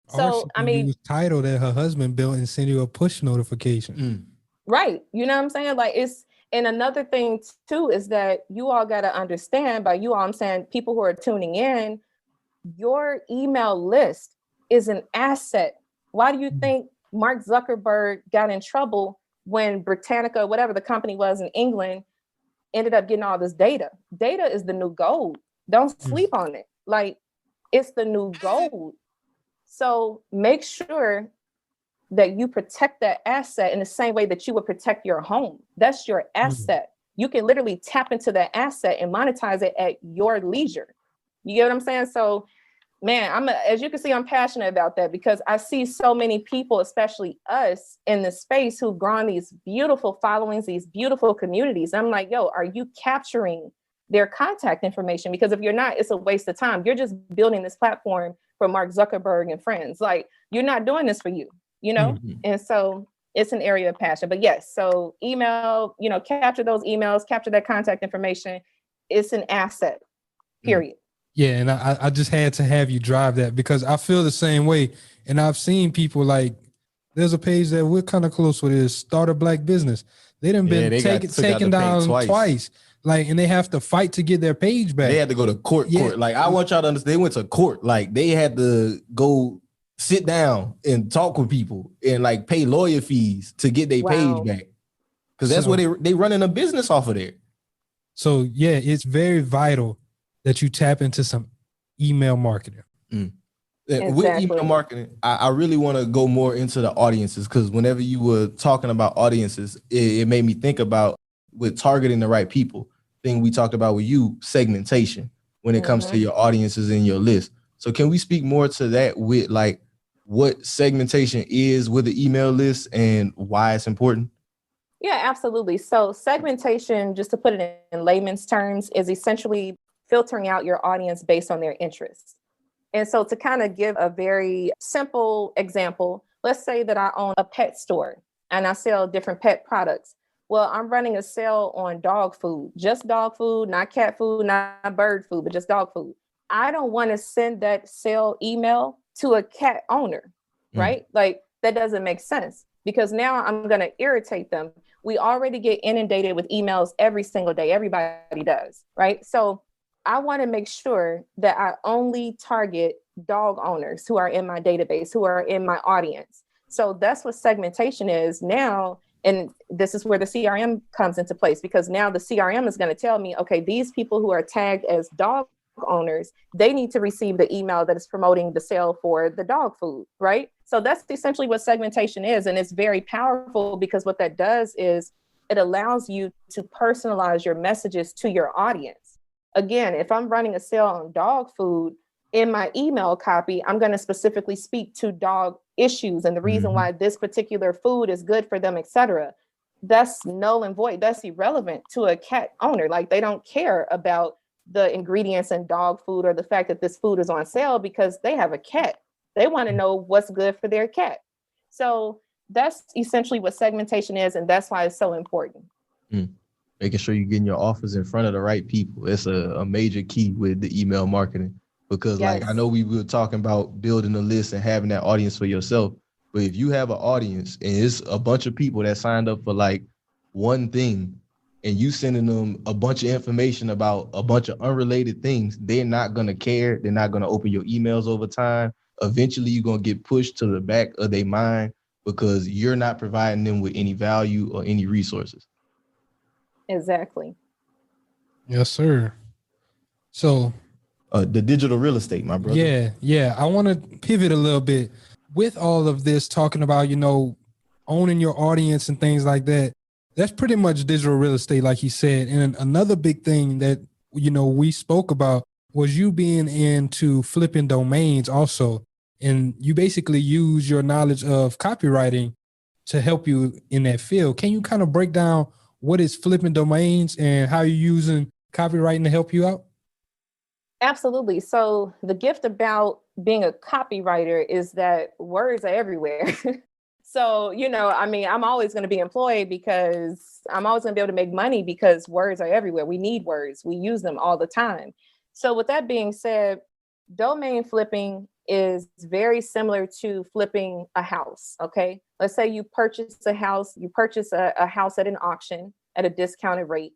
So, I mean, use Tidal that her husband built and send you a push notification. Right. You know what I'm saying? Like it's, and another thing too, is that you all got to understand, by you all, I'm saying people who are tuning in, your email list is an asset. Why do you think Mark Zuckerberg got in trouble when Britannica, whatever the company was in England, ended up getting all this data? Data is the new gold. Don't sleep on it. Like it's the new gold. So make sure that you protect that asset in the same way that you would protect your home. That's your asset. You can literally tap into that asset and monetize it at your leisure. You get what I'm saying? So man, as you can see, I'm passionate about that because I see so many people, especially us in the space, who've grown these beautiful followings, these beautiful communities. I'm like, yo, are you capturing their contact information? Because if you're not, it's a waste of time. You're just building this platform for Mark Zuckerberg and friends. Like you're not doing this for you, you know? And so it's an area of passion. But yes, so email, capture those emails, capture that contact information. It's an asset, period. Yeah, and I just had to have you drive that because I feel the same way. And I've seen people like, there's a page that we're kind of close with, is Start a Black Business. They done been taken down twice. Like, and they have to fight to get their page back. They had to go to court. Like, I want y'all to understand, they went to court. Like, they had to go sit down and talk with people and like pay lawyer fees to get their page back. Because that's where they running a business off of there. So yeah, it's very vital that you tap into some email marketing. Exactly. With email marketing, I really want to go more into the audiences, because whenever you were talking about audiences, it made me think about with targeting the right people, thing we talked about with you, segmentation, when it comes to your audiences and your list. So can we speak more to that with like what segmentation is with the email list and why it's important? Yeah, absolutely. So segmentation, just to put it in layman's terms, is essentially filtering out your audience based on their interests. And so to kind of give a very simple example, let's say that I own a pet store and I sell different pet products. Well, I'm running a sale on dog food, just dog food, not cat food, not bird food, but just dog food. I don't want to send that sale email to a cat owner, right? Like that doesn't make sense because now I'm going to irritate them. We already get inundated with emails every single day. Everybody does, right? So I want to make sure that I only target dog owners who are in my database, who are in my audience. So that's what segmentation is now. And this is where the CRM comes into place, because now the CRM is going to tell me, okay, these people who are tagged as dog owners, they need to receive the email that is promoting the sale for the dog food, right? So that's essentially what segmentation is. And it's very powerful because what that does is it allows you to personalize your messages to your audience. Again, if I'm running a sale on dog food, in my email copy, I'm going to specifically speak to dog issues and the reason why this particular food is good for them, etc. That's null and void. That's irrelevant to a cat owner. Like they don't care about the ingredients in dog food or the fact that this food is on sale because they have a cat. They want to know what's good for their cat. So that's essentially what segmentation is, and that's why it's so important. Making sure you're getting your offers in front of the right people. It's a major key with the email marketing, because like I know we were talking about building a list and having that audience for yourself, but if you have an audience and it's a bunch of people that signed up for like one thing and you sending them a bunch of information about a bunch of unrelated things, they're not going to care. They're not going to open your emails over time. Eventually you're going to get pushed to the back of their mind because you're not providing them with any value or any resources. Exactly. Yes, sir. So the digital real estate, my brother. Yeah. I want to pivot a little bit with all of this, talking about, owning your audience and things like that. That's pretty much digital real estate, like you said. And another big thing that, we spoke about was you being into flipping domains also. And you basically use your knowledge of copywriting to help you in that field. Can you kind of break down what is flipping domains and how you're using copywriting to help you out? Absolutely. So the gift about being a copywriter is that words are everywhere. So, I'm always going to be employed because I'm always going to be able to make money because words are everywhere. We need words. We use them all the time. So with that being said, domain flipping is very similar to flipping a house. Okay. Let's say you purchase a house, a house at an auction at a discounted rate,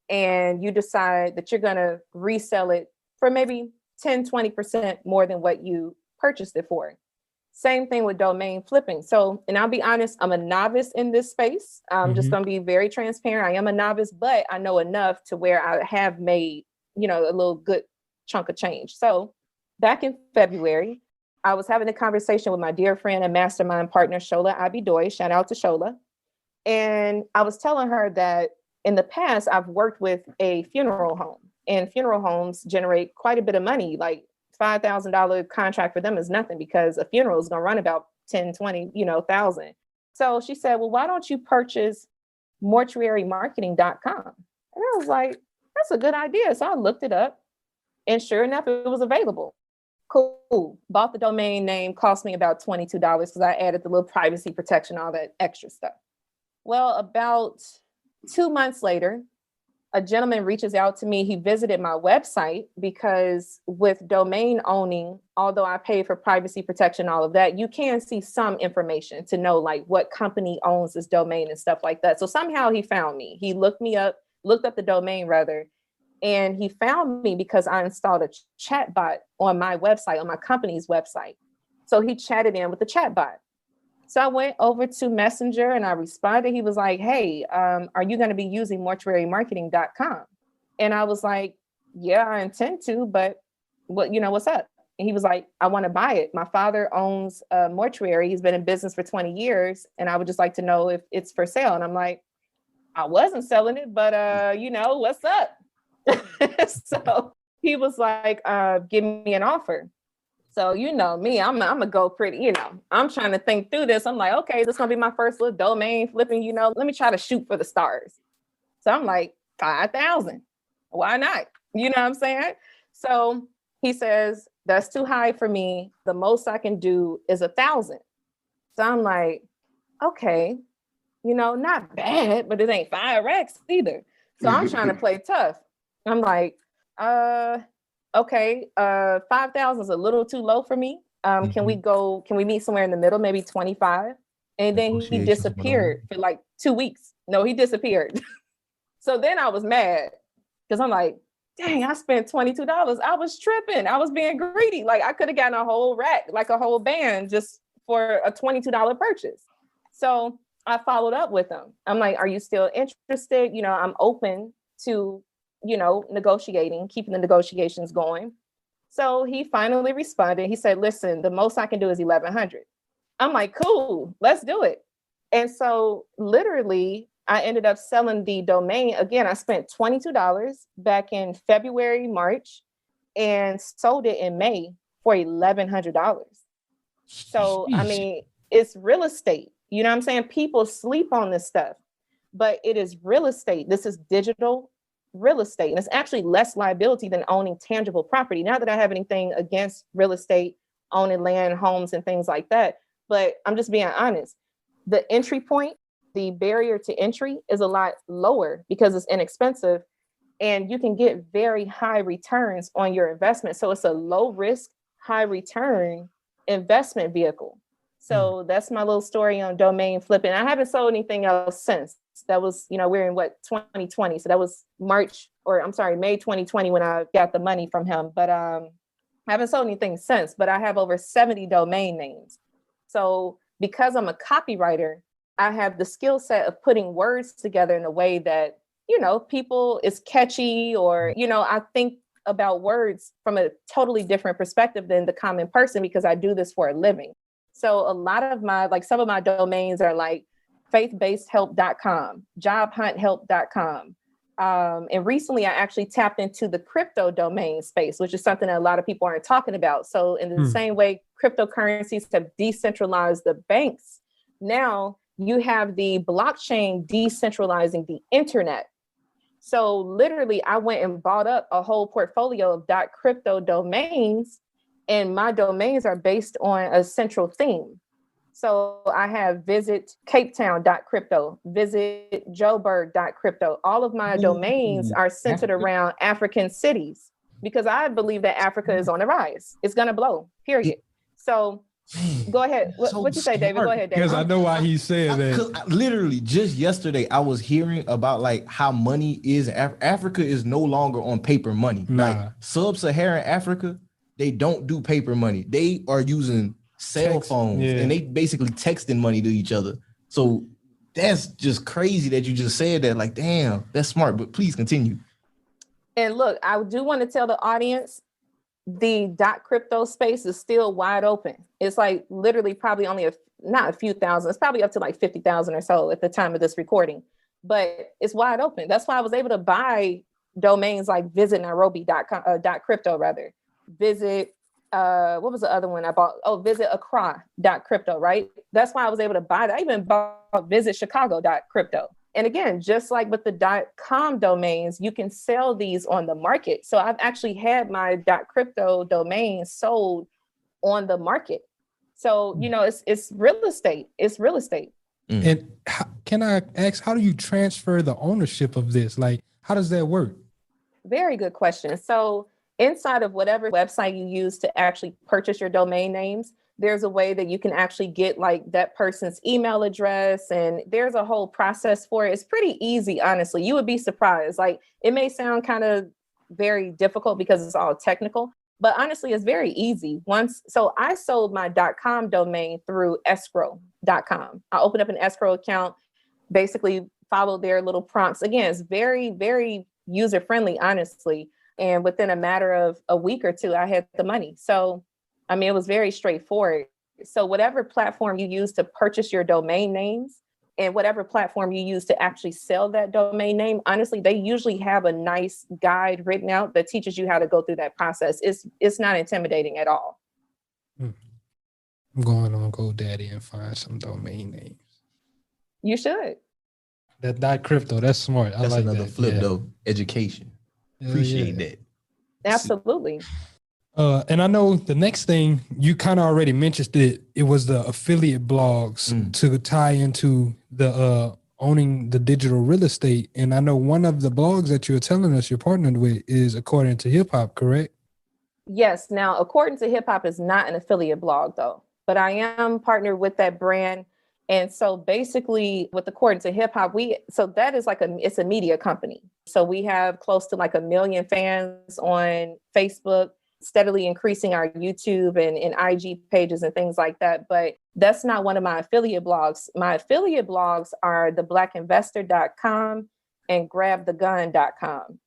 and you decide that you're going to resell it for maybe 10, 20% more than what you purchased it for. Same thing with domain flipping. So, and I'll be honest, I'm a novice in this space. I'm just going to be very transparent. I am a novice, but I know enough to where I have made, a little good chunk of change. So back in February, I was having a conversation with my dear friend and mastermind partner, Shola Abidoy. Shout out to Shola. And I was telling her that in the past, I've worked with a funeral home, and funeral homes generate quite a bit of money. Like $5,000 contract for them is nothing because a funeral is going to run about 10, 20, thousand. So she said, well, why don't you purchase mortuarymarketing.com? And I was like, that's a good idea. So I looked it up, and sure enough, it was available. Cool. Bought the domain name, cost me about $22 because I added the little privacy protection, all that extra stuff. Well, about 2 months later, a gentleman reaches out to me. He visited my website because with domain owning, although I pay for privacy protection, all of that, you can see some information to know like what company owns this domain and stuff like that. So somehow he found me. He looked up the domain rather, and he found me because I installed a chat bot on my website, on my company's website. So he chatted in with the chat bot. So I went over to Messenger and I responded. He was like, hey, are you going to be using mortuarymarketing.com? And I was like, yeah, I intend to, but what's up? And he was like, I want to buy it. My father owns a mortuary. He's been in business for 20 years. And I would just like to know if it's for sale. And I'm like, I wasn't selling it, but what's up? So he was like, give me an offer. So, me, I'm going to go pretty, I'm trying to think through this. I'm like, okay, this is going to be my first little domain flipping, let me try to shoot for the stars. So I'm like, 5,000. Why not? You know what I'm saying? So he says, that's too high for me. The most I can do is 1,000. So I'm like, okay, not bad, but it ain't 5X either. So I'm trying to play tough. I'm like, okay, 5,000 is a little too low for me. Can we meet somewhere in the middle, maybe 25? And then he disappeared for like 2 weeks. No, he disappeared. So then I was mad because I'm like, dang, I spent $22. I was tripping. I was being greedy. Like I could have gotten a whole rack, like a whole band just for a $22 purchase. So I followed up with him. I'm like, are you still interested? I'm open to negotiating, keeping the negotiations going. So he finally responded. He said, listen, the most I can do is 1,100. I'm like, cool, let's do it. And so literally I ended up selling the domain. Again, I spent $22 back in February, March, and sold it in May for $1,100. So, I mean, it's real estate. You know what I'm saying? People sleep on this stuff, but it is real estate. This is digital real estate. And it's actually less liability than owning tangible property. Not that I have anything against real estate, owning land, homes, and things like that, but I'm just being honest. The entry point, the barrier to entry is a lot lower because it's inexpensive and you can get very high returns on your investment. So it's a low risk, high return investment vehicle. So that's my little story on domain flipping. I haven't sold anything else since. That was, we're in 2020. So that was May 2020 when I got the money from him. But I haven't sold anything since, but I have over 70 domain names. So because I'm a copywriter, I have the skill set of putting words together in a way that, people is catchy, or, I think about words from a totally different perspective than the common person because I do this for a living. So a lot of some of my domains are like faithbasedhelp.com, jobhunthelp.com. And recently I actually tapped into the crypto domain space, which is something that a lot of people aren't talking about. So in the same way cryptocurrencies have decentralized the banks, now you have the blockchain decentralizing the internet. So literally I went and bought up a whole portfolio of .crypto domains, and my domains are based on a central theme. So I have visit capetown.crypto, visit joburg.crypto. All of my domains are centered around African cities because I believe that Africa is on the rise. It's going to blow, period. So go ahead. What you say, David? Go ahead, David. Because I know why he said that. Because literally just yesterday I was hearing about like how money is Africa is no longer on paper money. Like sub-Saharan Africa, they don't do paper money. They are using cell phones and they basically texting money to each other. So that's just crazy that you just said that. Like, damn, that's smart. But please continue. And look, I do want to tell the audience, the .crypto space is still wide open. It's like literally probably only not a few thousand. It's probably up to like 50,000 or so at the time of this recording, but it's wide open. That's why I was able to buy domains like visit Nairobi.com, .crypto rather. Visit, what was the other one I bought? Oh, visit Accra.crypto, right? That's why I was able to buy that. I even bought visit Chicago.crypto. And again, just like with the .com domains, you can sell these on the market. So I've actually had my .crypto domain sold on the market. So, it's real estate. It's real estate. And can I ask, how do you transfer the ownership of this? Like, how does that work? Very good question. So inside of whatever website you use to actually purchase your domain names, there's a way that you can actually get like that person's email address, and there's a whole process for it. It's pretty easy, honestly. You would be surprised. Like, it may sound kind of very difficult because it's all technical, but honestly, it's very easy. So I sold my .com domain through escrow.com. I opened up an escrow account, basically followed their little prompts. Again, it's very, very user-friendly, honestly. And within a matter of a week or two, I had the money. So it was very straightforward. So whatever platform you use to purchase your domain names and whatever platform you use to actually sell that domain name, honestly, they usually have a nice guide written out that teaches you how to go through that process. It's not intimidating at all. I'm going on GoDaddy and find some domain names. You should. That .crypto, that's smart. That's like another flip though. Education. Appreciate that. Absolutely. And I know the next thing you kind of already mentioned it was the affiliate blogs to tie into the owning the digital real estate. And I know one of the blogs that you're telling us you're partnered with is According to Hip Hop, correct? Yes. Now, According to Hip Hop is not an affiliate blog though, but I am partnered with that brand. And so basically with According to Hip Hop, that is it's a media company. So we have close to like 1 million fans on Facebook, steadily increasing our YouTube and IG pages and things like that. But that's not one of my affiliate blogs. My affiliate blogs are theblackinvestor.com and grabthegun.com.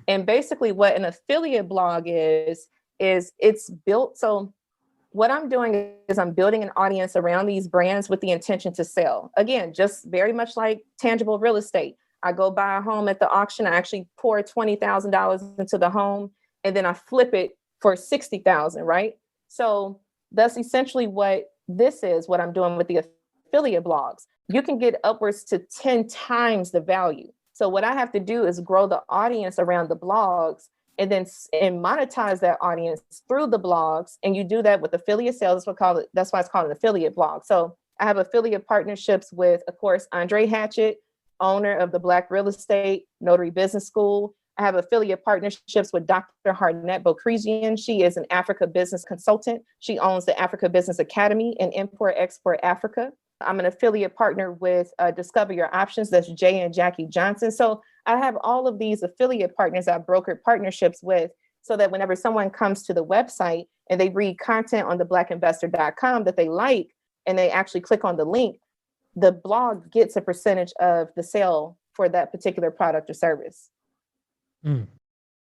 And basically what an affiliate blog is it's built. So what I'm doing is I'm building an audience around these brands with the intention to sell. Again, just very much like tangible real estate. I go buy a home at the auction. I actually pour $20,000 into the home and then I flip it for $60,000, right? So that's essentially what this is, what I'm doing with the affiliate blogs. You can get upwards to 10 times the value. So what I have to do is grow the audience around the blogs and then monetize that audience through the blogs. And you do that with affiliate sales. That's why it's called an affiliate blog. So I have affiliate partnerships with, of course, Andre Hatchett, owner of the Black Real Estate Notary Business School. I have affiliate partnerships with Dr. Harnett Bokresian. She is an Africa business consultant. She owns the Africa Business Academy in Import Export Africa. I'm an affiliate partner with Discover Your Options. That's Jay and Jackie Johnson. So I have all of these affiliate partners I've brokered partnerships with, so that whenever someone comes to the website and they read content on theblackInvestor.com that they like, and they actually click on the link, the blog gets a percentage of the sale for that particular product or service.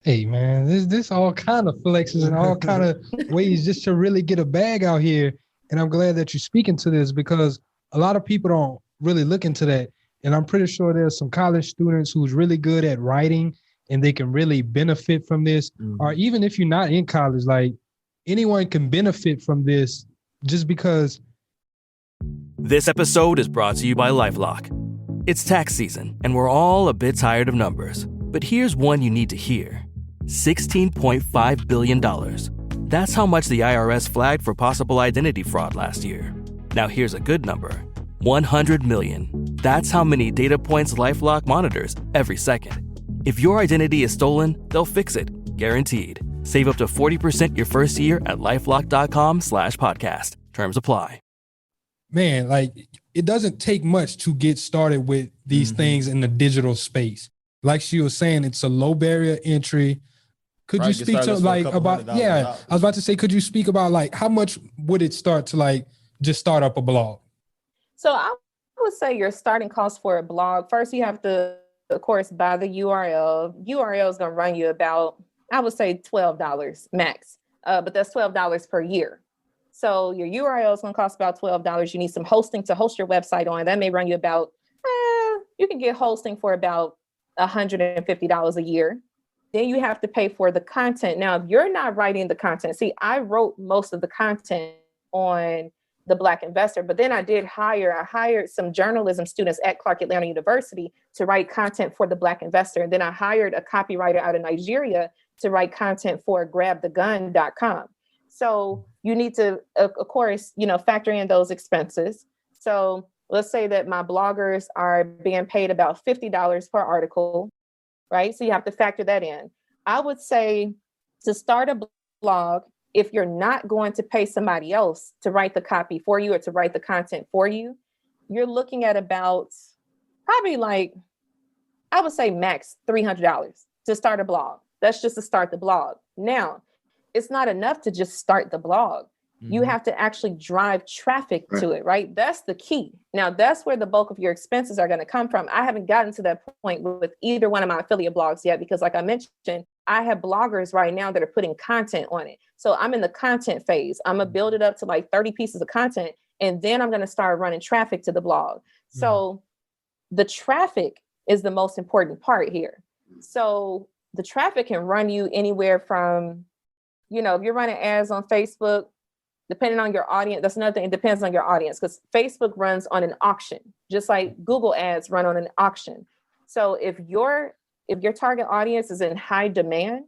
Hey man, this all kind of flexes and all kind of ways just to really get a bag out here. And I'm glad that you're speaking to this, because a lot of people don't really look into that. And I'm pretty sure there's some college students who's really good at writing and they can really benefit from this. Or even if you're not in college, like anyone can benefit from this just because. This episode is brought to you by LifeLock. It's tax season and we're all a bit tired of numbers. But here's one you need to hear. $16.5 billion. That's how much the IRS flagged for possible identity fraud last year. Now here's a good number. 100 million. That's how many data points LifeLock monitors every second. If your identity is stolen, they'll fix it. Guaranteed. Save up to 40% your first year at LifeLock.com/podcast. Terms apply. Man, like it doesn't take much to get started with these things in the digital space. Like she was saying, it's a low barrier entry. Could you speak to like about, I was about to say, could you speak about like how much would it start to like just start up a blog? So I would say your starting cost for a blog, first you have to, of course, buy the URL. URL is going to run you about, I would say $12 max, but that's $12 per year. So your URL is going to cost about $12. You need some hosting to host your website on. That may run you about, you can get hosting for about $150 a year. Then you have to pay for the content. Now, if you're not writing the content, see, I wrote most of the content on the Black Investor, but then I hired some journalism students at Clark Atlanta University to write content for the Black Investor. And then I hired a copywriter out of Nigeria to write content for grabthegun.com. So you need to, of course, factor in those expenses. So let's say that my bloggers are being paid about $50 per article, right? So you have to factor that in. I would say to start a blog, if you're not going to pay somebody else to write the copy for you or to write the content for you, you're looking at about probably like, I would say max $300 to start a blog. That's just to start the blog. Now, it's not enough to just start the blog. You have to actually drive traffic to it, right? That's the key. Now, that's where the bulk of your expenses are going to come from. I haven't gotten to that point with either one of my affiliate blogs yet, because like I mentioned, I have bloggers right now that are putting content on it. So I'm in the content phase. I'm going to build it up to like 30 pieces of content, and then I'm going to start running traffic to the blog. So the traffic is the most important part here. So the traffic can run you anywhere from, if you're running ads on Facebook, depending on your audience, that's another thing. It depends on your audience, because Facebook runs on an auction, just like Google ads run on an auction. So if your target audience is in high demand,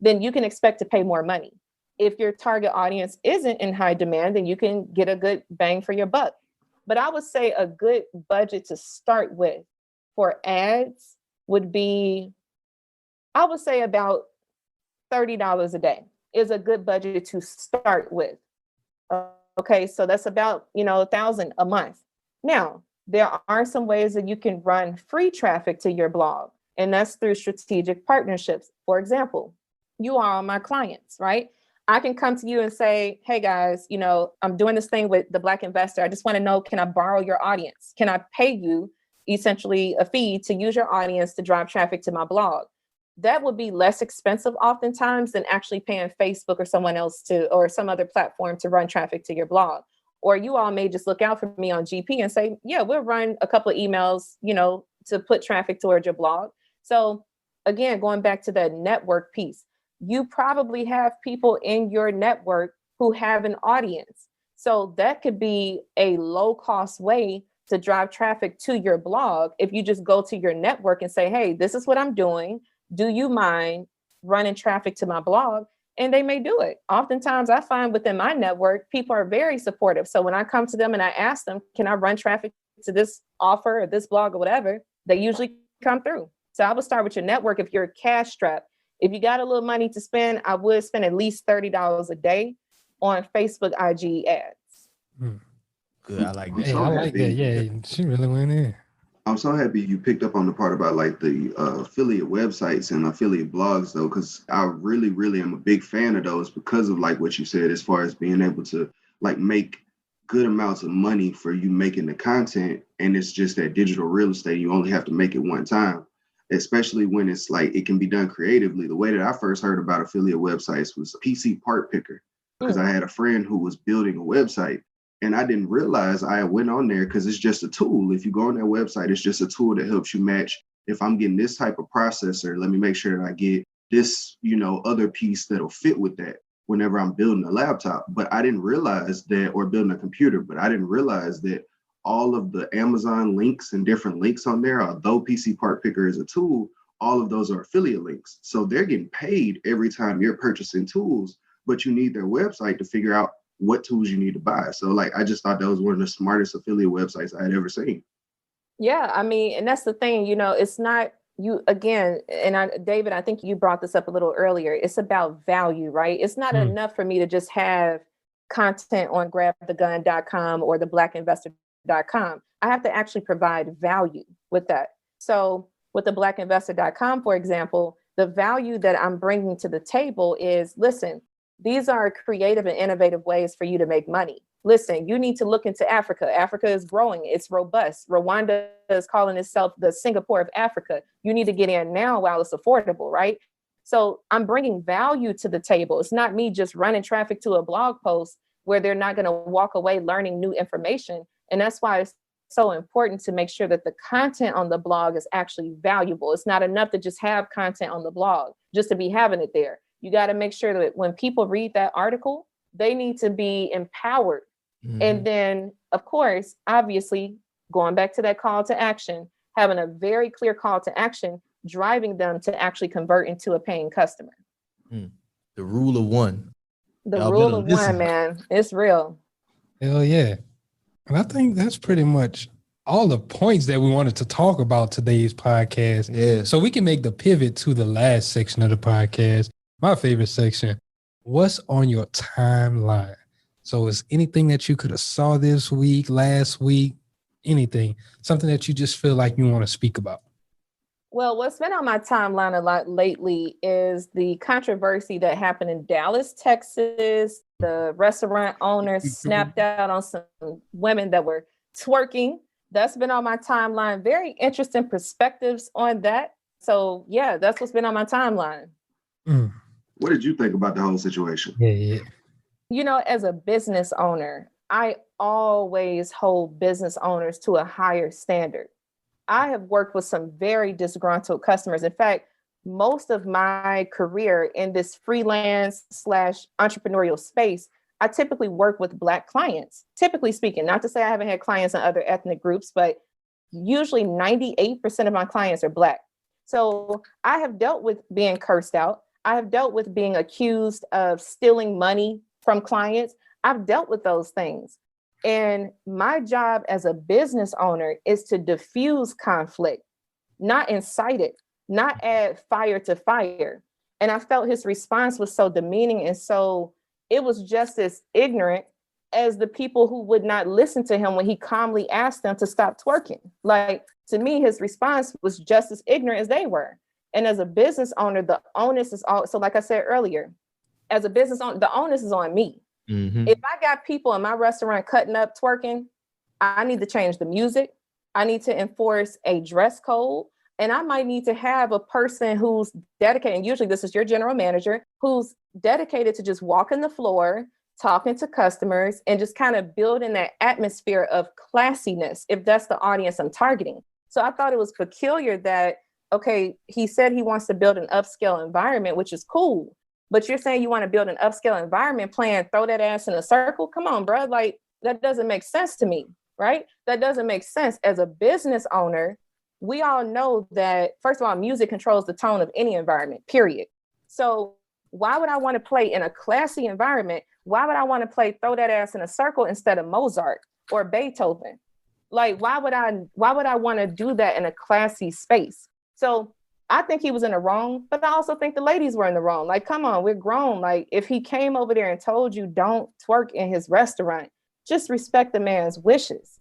then you can expect to pay more money. If your target audience isn't in high demand, then you can get a good bang for your buck. But I would say a good budget to start with for ads would be, I would say about $30 a day is a good budget to start with. Okay, so that's about, $1,000 a month. Now, there are some ways that you can run free traffic to your blog, and that's through strategic partnerships. For example, you are my clients, right? I can come to you and say, hey guys, I'm doing this thing with the Black Investor. I just want to know, can I borrow your audience? Can I pay you essentially a fee to use your audience to drive traffic to my blog? That would be less expensive oftentimes than actually paying Facebook or someone else or some other platform to run traffic to your blog. Or you all may just look out for me on GP and say, yeah, we'll run a couple of emails, to put traffic towards your blog. So again, going back to that network piece, you probably have people in your network who have an audience. So that could be a low cost way to drive traffic to your blog if you just go to your network and say, hey, this is what I'm doing. Do you mind running traffic to my blog? And they may do it. Oftentimes I find within my network, people are very supportive. So when I come to them and I ask them, can I run traffic to this offer or this blog or whatever, they usually come through. So I would start with your network if you're cash strapped. If you got a little money to spend, I would spend at least $30 a day on Facebook IG ads. Good. I like that. Hey, I like that. Yeah, she really went in. I'm so happy you picked up on the part about like the affiliate websites and affiliate blogs though, because I really, really am a big fan of those because of like what you said, as far as being able to like make good amounts of money for you making the content. And it's just that digital real estate. You only have to make it one time, especially when it's like it can be done creatively. The way that I first heard about affiliate websites was PC Part Picker, because I had a friend who was building a website. And I didn't realize I went on there because it's just a tool. If you go on their website, it's just a tool that helps you match. If I'm getting this type of processor, let me make sure that I get this, other piece that'll fit with that whenever I'm building a laptop. But I didn't realize that, or building a computer, but I didn't realize that all of the Amazon links and different links on there, although PC Part Picker is a tool, all of those are affiliate links. So they're getting paid every time you're purchasing tools, but you need their website to figure out what tools you need to buy. So like, I just thought that was one of the smartest affiliate websites I had ever seen. Yeah, I mean, and that's the thing, it's not you again, and David, I think you brought this up a little earlier. It's about value, right? It's not enough for me to just have content on grabthegun.com or theblackинvestor.com. I have to actually provide value with that. So with the blackinvestor.com, for example, the value that I'm bringing to the table is, listen, these are creative and innovative ways for you to make money. Listen, you need to look into Africa. Africa is growing. It's robust. Rwanda is calling itself the Singapore of Africa. You need to get in now while it's affordable, right? So I'm bringing value to the table. It's not me just running traffic to a blog post where they're not going to walk away learning new information. And that's why it's so important to make sure that the content on the blog is actually valuable. It's not enough to just have content on the blog, just to be having it there. You got to make sure that when people read that article, they need to be empowered. And then, of course, obviously, going back to that call to action, having a very clear call to action, driving them to actually convert into a paying customer. The rule of one. The rule of one, man. It's real. Hell yeah. And I think that's pretty much all the points that we wanted to talk about today's podcast. Yeah. So we can make the pivot to the last section of the podcast. My favorite section, what's on your timeline? So is anything that you could have saw this week, last week, anything, something that you just feel like you want to speak about? Well, what's been on my timeline a lot lately is the controversy that happened in Dallas, Texas. The restaurant owners snapped out on some women that were twerking. That's been on my timeline. Very interesting perspectives on that. So yeah, that's what's been on my timeline. What did you think about the whole situation? Yeah. As a business owner, I always hold business owners to a higher standard. I have worked with some very disgruntled customers. In fact, most of my career in this freelance / entrepreneurial space, I typically work with Black clients, typically speaking. Not to say I haven't had clients in other ethnic groups, but usually 98% of my clients are Black. So I have dealt with being cursed out. I have dealt with being accused of stealing money from clients. I've dealt with those things. And my job as a business owner is to diffuse conflict, not incite it, not add fire to fire. And I felt his response was so demeaning. And so it was just as ignorant as the people who would not listen to him when he calmly asked them to stop twerking. Like, to me, his response was just as ignorant as they were. And as a business owner, the onus is all. So like I said earlier, as a business owner, the onus is on me. If I got people in my restaurant cutting up, twerking, I need to change the music. I need to enforce a dress code. And I might need to have a person who's dedicated, and usually this is your general manager, who's dedicated to just walking the floor, talking to customers, and just kind of building that atmosphere of classiness, if that's the audience I'm targeting. So I thought it was peculiar that, okay, he said he wants to build an upscale environment, which is cool. But you're saying you want to build an upscale environment playing throw that ass in a circle? Come on, bro. Like, that doesn't make sense to me. right? That doesn't make sense. As a business owner, we all know that, first of all, music controls the tone of any environment, period. So why would I want to play in a classy environment? Why would I want to play Throw That Ass in a Circle instead of Mozart or Beethoven? Like, why would I want to do that in a classy space? So I think he was in the wrong, but I also think the ladies were in the wrong. Like, come on, we're grown. Like, if he came over there and told you don't twerk in his restaurant, just respect the man's wishes.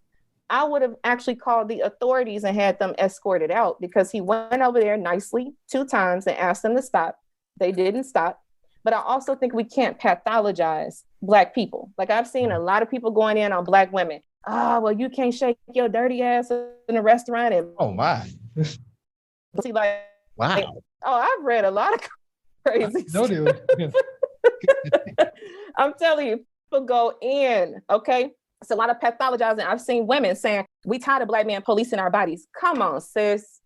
I would have actually called the authorities and had them escorted out, because he went over there nicely 2 times and asked them to stop. They didn't stop. But I also think we can't pathologize Black people. Like, I've seen a lot of people going in on Black women. Oh, well, you can't shake your dirty ass in a restaurant. And oh my. See, like, wow. Oh, I've read a lot of crazy stuff. I'm telling you, people go in, okay? It's a lot of pathologizing. I've seen women saying, we tired of Black men policing our bodies. Come on, sis.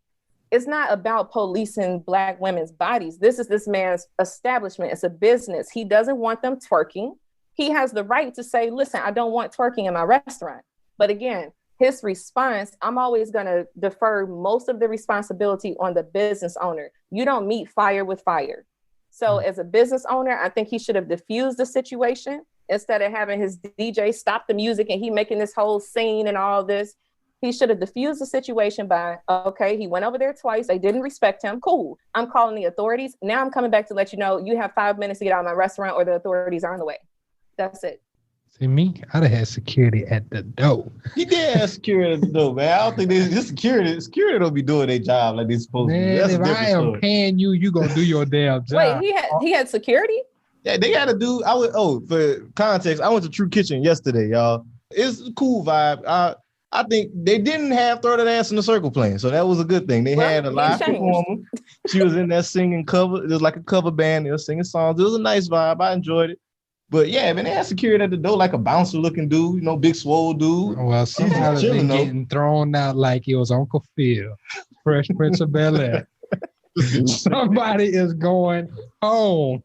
It's not about policing Black women's bodies. This is this man's establishment. It's a business. He doesn't want them twerking. He has the right to say, listen, I don't want twerking in my restaurant. But again, his response, I'm always going to defer most of the responsibility on the business owner. You don't meet fire with fire. So as a business owner, I think he should have diffused the situation instead of having his DJ stop the music and he making this whole scene and all this. He should have diffused the situation by, okay, he went over there twice. They didn't respect him. Cool. I'm calling the authorities. Now I'm coming back to let you know you have 5 minutes to get out of my restaurant or the authorities are on the way. That's it. See, me, I'd have had security at the door. He did have security at the door, man. I don't think this security don't be doing their job like they're supposed to. Man, if I am paying you, you gonna do your damn job. Wait, he had security? Yeah, they got to do. For context, I went to True Kitchen yesterday, y'all. It's a cool vibe. I think they didn't have Throw That Ass in the Circle playing, so that was a good thing. They had a live performer. She was in there singing cover. It was like a cover band. They were singing songs. It was a nice vibe. I enjoyed it. But yeah, man, they had security at the door, like a bouncer looking dude, you know, big swole dude. Well, somebody's been getting thrown out like it was Uncle Phil, Fresh Prince of Bel-Air. Somebody is going home.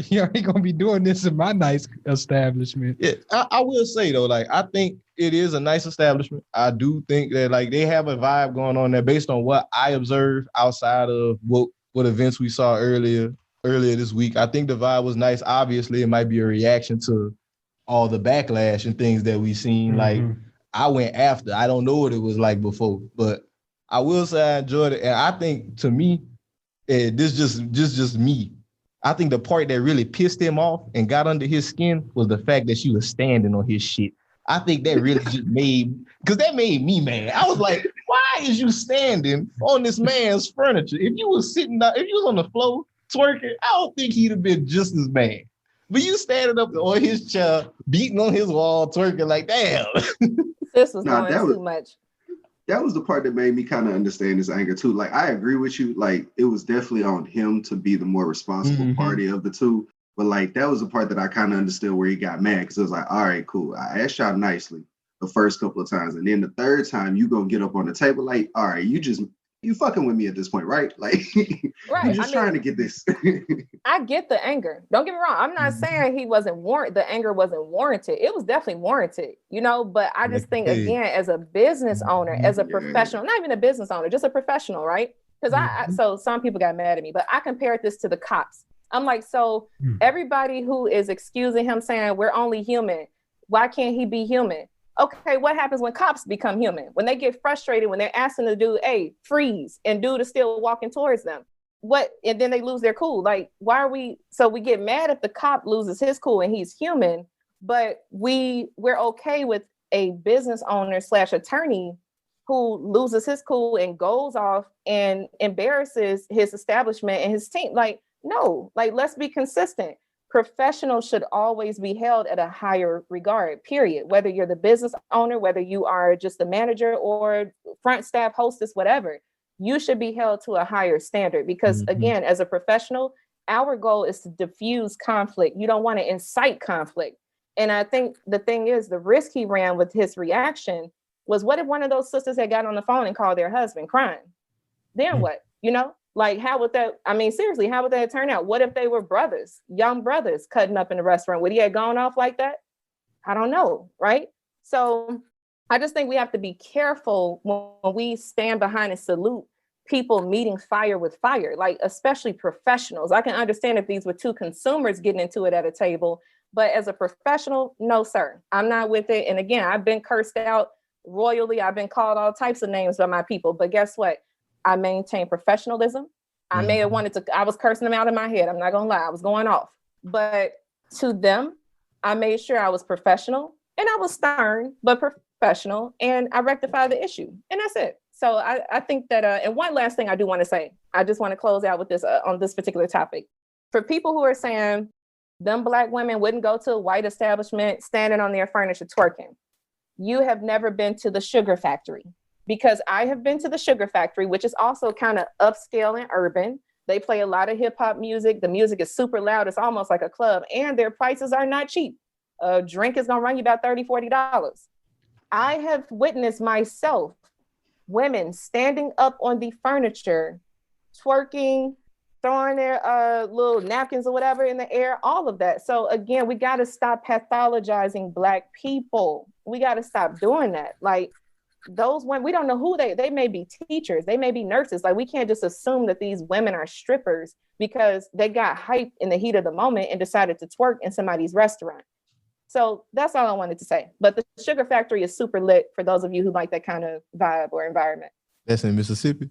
You ain't gonna be doing this in my nice establishment. Yeah, I will say though, like, I think it is a nice establishment. I do think that like they have a vibe going on there based on what I observed outside of what events we saw earlier this week. I think the vibe was nice. Obviously, it might be a reaction to all the backlash and things that we've seen. Mm-hmm. Like, I went after. I don't know what it was like before, but I will say I enjoyed it. And I think, to me, this just me. I think the part that really pissed him off and got under his skin was the fact that she was standing on his shit. I think that really just made me mad. I was like, why is you standing on this man's furniture? If you was sitting down, if you was on the floor twerking, I don't think he'd have been just as mad. But you standing up on his chair, beating on his wall, twerking like, damn. This was going too much. That was the part that made me kind of understand his anger too. Like, I agree with you. Like, it was definitely on him to be the more responsible party of the two. But like, that was the part that I kind of understood where he got mad, because it was like, all right, cool. I asked y'all nicely the first couple of times, and then the third time you gonna get up on the table like, all right, you fucking with me at this point, right? Like, right. you're just trying to get this. I get the anger. Don't get me wrong. I'm not saying the anger wasn't warranted. It was definitely warranted, you know, but I just think, again, as a business owner, as a professional, not even a business owner, just a professional, right? Because so some people got mad at me, but I compared this to the cops. I'm like, so everybody who is excusing him saying we're only human, why can't he be human? Okay, what happens when cops become human? When they get frustrated, when they're asking the dude, hey, freeze, and dude is still walking towards them. And then they lose their cool. Like, we get mad if the cop loses his cool and he's human, but we're okay with a business owner / attorney who loses his cool and goes off and embarrasses his establishment and his team. Like, no, like, let's be consistent. Professionals should always be held at a higher regard, period. Whether you're the business owner, whether you are just the manager or front staff, hostess, whatever, you should be held to a higher standard. Because again, as a professional, our goal is to diffuse conflict. You don't want to incite conflict. And I think the thing is, the risk he ran with his reaction was, what if one of those sisters had gotten on the phone and called their husband crying? Then what? You know? Like, how would that, I mean, seriously, how would that turn out? What if they were brothers, young brothers cutting up in the restaurant? Would he have gone off like that? I don't know, right? So I just think we have to be careful when we stand behind and salute people meeting fire with fire, like especially professionals. I can understand if these were two consumers getting into it at a table, but as a professional, no, sir, I'm not with it. And again, I've been cursed out royally. I've been called all types of names by my people, but guess what? I maintain professionalism. I may have wanted to, I was cursing them out in my head. I'm not gonna lie, I was going off. But to them, I made sure I was professional and I was stern, but professional, and I rectified the issue. And that's it. So I think that, and one last thing I do want to say, I just want to close out with this on this particular topic. For people who are saying them Black women wouldn't go to a white establishment standing on their furniture twerking, you have never been to the Sugar Factory, because I have been to the Sugar Factory, which is also kind of upscale and urban. They play a lot of hip hop music. The music is super loud. It's almost like a club, and their prices are not cheap. A drink is going to run you about $30, $40. I have witnessed myself women standing up on the furniture, twerking, throwing their little napkins or whatever in the air, all of that. So again, we got to stop pathologizing Black people. We got to stop doing that. Like those women, we don't know who they may be teachers, they may be nurses. Like we can't just assume that these women are strippers because they got hyped in the heat of the moment and decided to twerk in somebody's restaurant. So that's all I wanted to say. But the Sugar Factory is super lit for those of you who like that kind of vibe or environment. That's in Mississippi?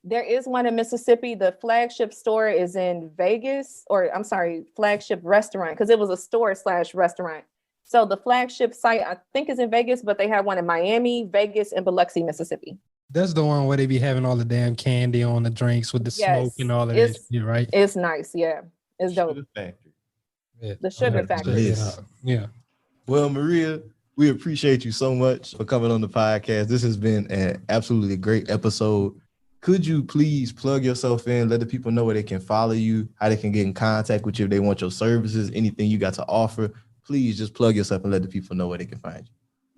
There is one in Mississippi. The flagship store is in Vegas, or I'm sorry, flagship restaurant, because it was a store/restaurant. So the flagship site, I think, is in Vegas, but they have one in Miami, Vegas, and Biloxi, Mississippi. That's the one where they be having all the damn candy on the drinks with the smoke and all of that shit, right? It's nice, yeah. It's dope. Yeah. The Sugar Factory. Yeah. Well, Maria, we appreciate you so much for coming on the podcast. This has been an absolutely great episode. Could you please plug yourself in, let the people know where they can follow you, how they can get in contact with you if they want your services, anything you got to offer? Please just plug yourself and let the people know where they can find you.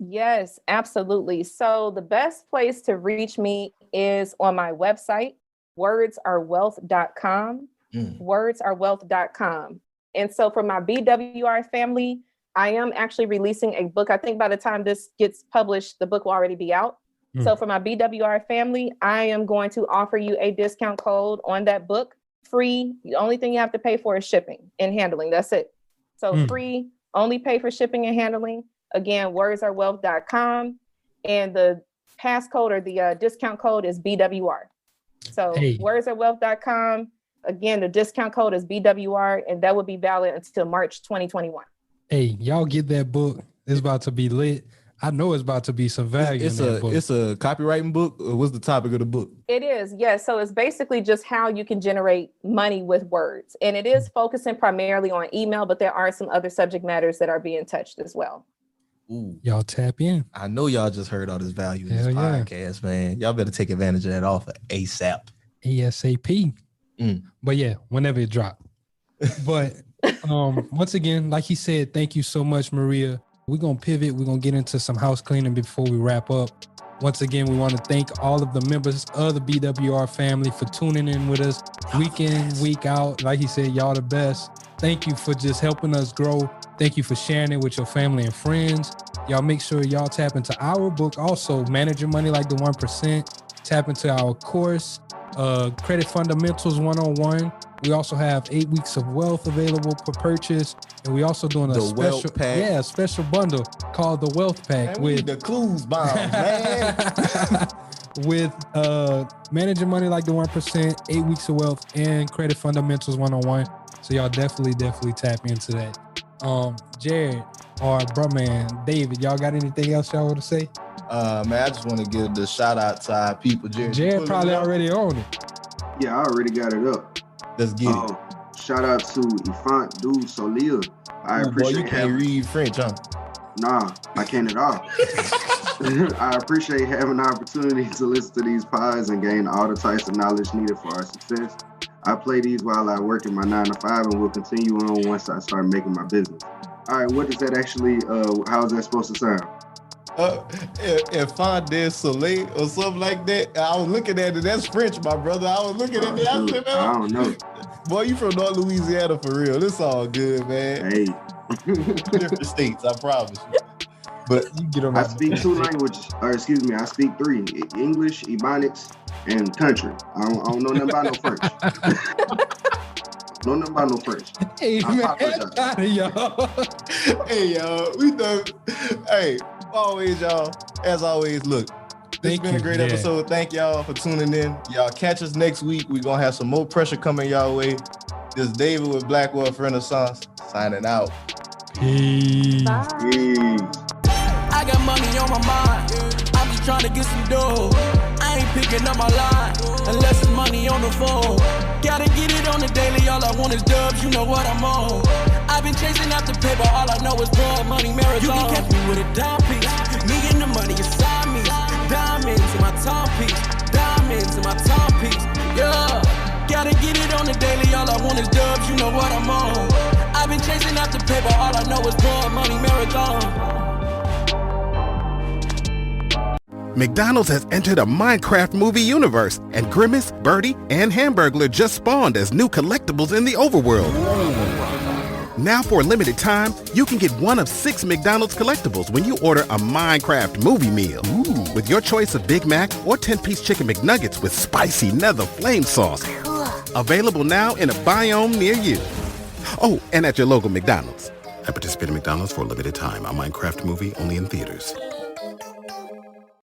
Yes, absolutely. So the best place to reach me is on my website, wordsarewealth.com, wordsarewealth.com. And so for my BWR family, I am actually releasing a book. I think by the time this gets published, the book will already be out. So for my BWR family, I am going to offer you a discount code on that book, free. The only thing you have to pay for is shipping and handling. That's it. So free, only pay for shipping and handling. Again, wordsarewealth.com. And the passcode or the discount code is BWR. So wordsarewealth.com. Again, the discount code is BWR, and that will be valid until March 2021. Hey, y'all get that book. It's about to be lit. I know it's about to be some value in that book. It's a copywriting book? Or what's the topic of the book? It is, yes. So it's basically just how you can generate money with words. And it is focusing primarily on email, but there are some other subject matters that are being touched as well. Ooh. Y'all tap in. I know y'all just heard all this value in this podcast, man. Y'all better take advantage of that offer ASAP. ASAP. But yeah, whenever it drop. But once again, like he said, thank you so much, Maria. We're going to pivot. We're going to get into some house cleaning before we wrap up. Once again, we want to thank all of the members of the BWR family for tuning in with us week in, week out. Like he said, y'all the best. Thank you for just helping us grow. Thank you for sharing it with your family and friends. Y'all make sure y'all tap into our book. Also, Manage Your Money Like the 1%. Tap into our course, Credit Fundamentals 101. We also have 8 weeks of wealth available for purchase. And we also doing a special bundle called the Wealth Pack with the clues bomb, man. with Managing Money Like the 1%, 8 weeks of wealth, and Credit Fundamentals 101. So y'all definitely tap into that. Jared or Bruh David, y'all got anything else y'all want to say? Man, I just want to give the shout out to our people. Jared probably already owned it. Yeah, I already got it up. Let's get it. Shout out to Ifant Du Solia. I appreciate you can't read French, huh? Nah, I can't at all. I appreciate having the opportunity to listen to these pods and gain all the types of knowledge needed for our success. I play these while I work in my 9 to 5 and will continue on once I start making my business. All right, what does that actually, how is that supposed to sound? Enfant de Soleil or something like that. I was looking at it. That's French, my brother. I was looking at it. I don't know. Boy, you from North Louisiana for real. It's all good, man. Hey. Different states, I promise you. But you get on I speak 2 languages, or excuse me, I speak 3: English, Ebonics, and country. I don't know nothing about no French. Know nothing about no French. Hey, man, out of y'all. Hey, y'all, we done. Hey, always, y'all. As always, look, this has been a great episode. Thank y'all for tuning in. Y'all catch us next week. We're going to have some more pressure coming y'all way. This is David with Black Wealth Renaissance, signing out. Peace. I got money on my mind. I'm just trying to get some dough. I ain't picking up my line unless it's money on the phone. Gotta get it on the daily. All I want is dubs. You know what I'm on. I've been chasing after paper. All I know is blood money marathon. You can catch me with a dime piece. Me and the money inside me. Diamonds in my timepiece. Diamonds in my timepiece. Yeah. Gotta get it on the daily. All I want is dubs. You know what I'm on. I've been chasing after paper. All I know is blood money marathon. McDonald's has entered a Minecraft movie universe, and Grimace, Birdie, and Hamburglar just spawned as new collectibles in the overworld. Now for a limited time, you can get one of 6 McDonald's collectibles when you order a Minecraft movie meal. With your choice of Big Mac or 10-piece chicken McNuggets with spicy nether flame sauce. Available now in a biome near you. Oh, and at your local McDonald's. At participating McDonald's for a limited time. A Minecraft movie only in theaters.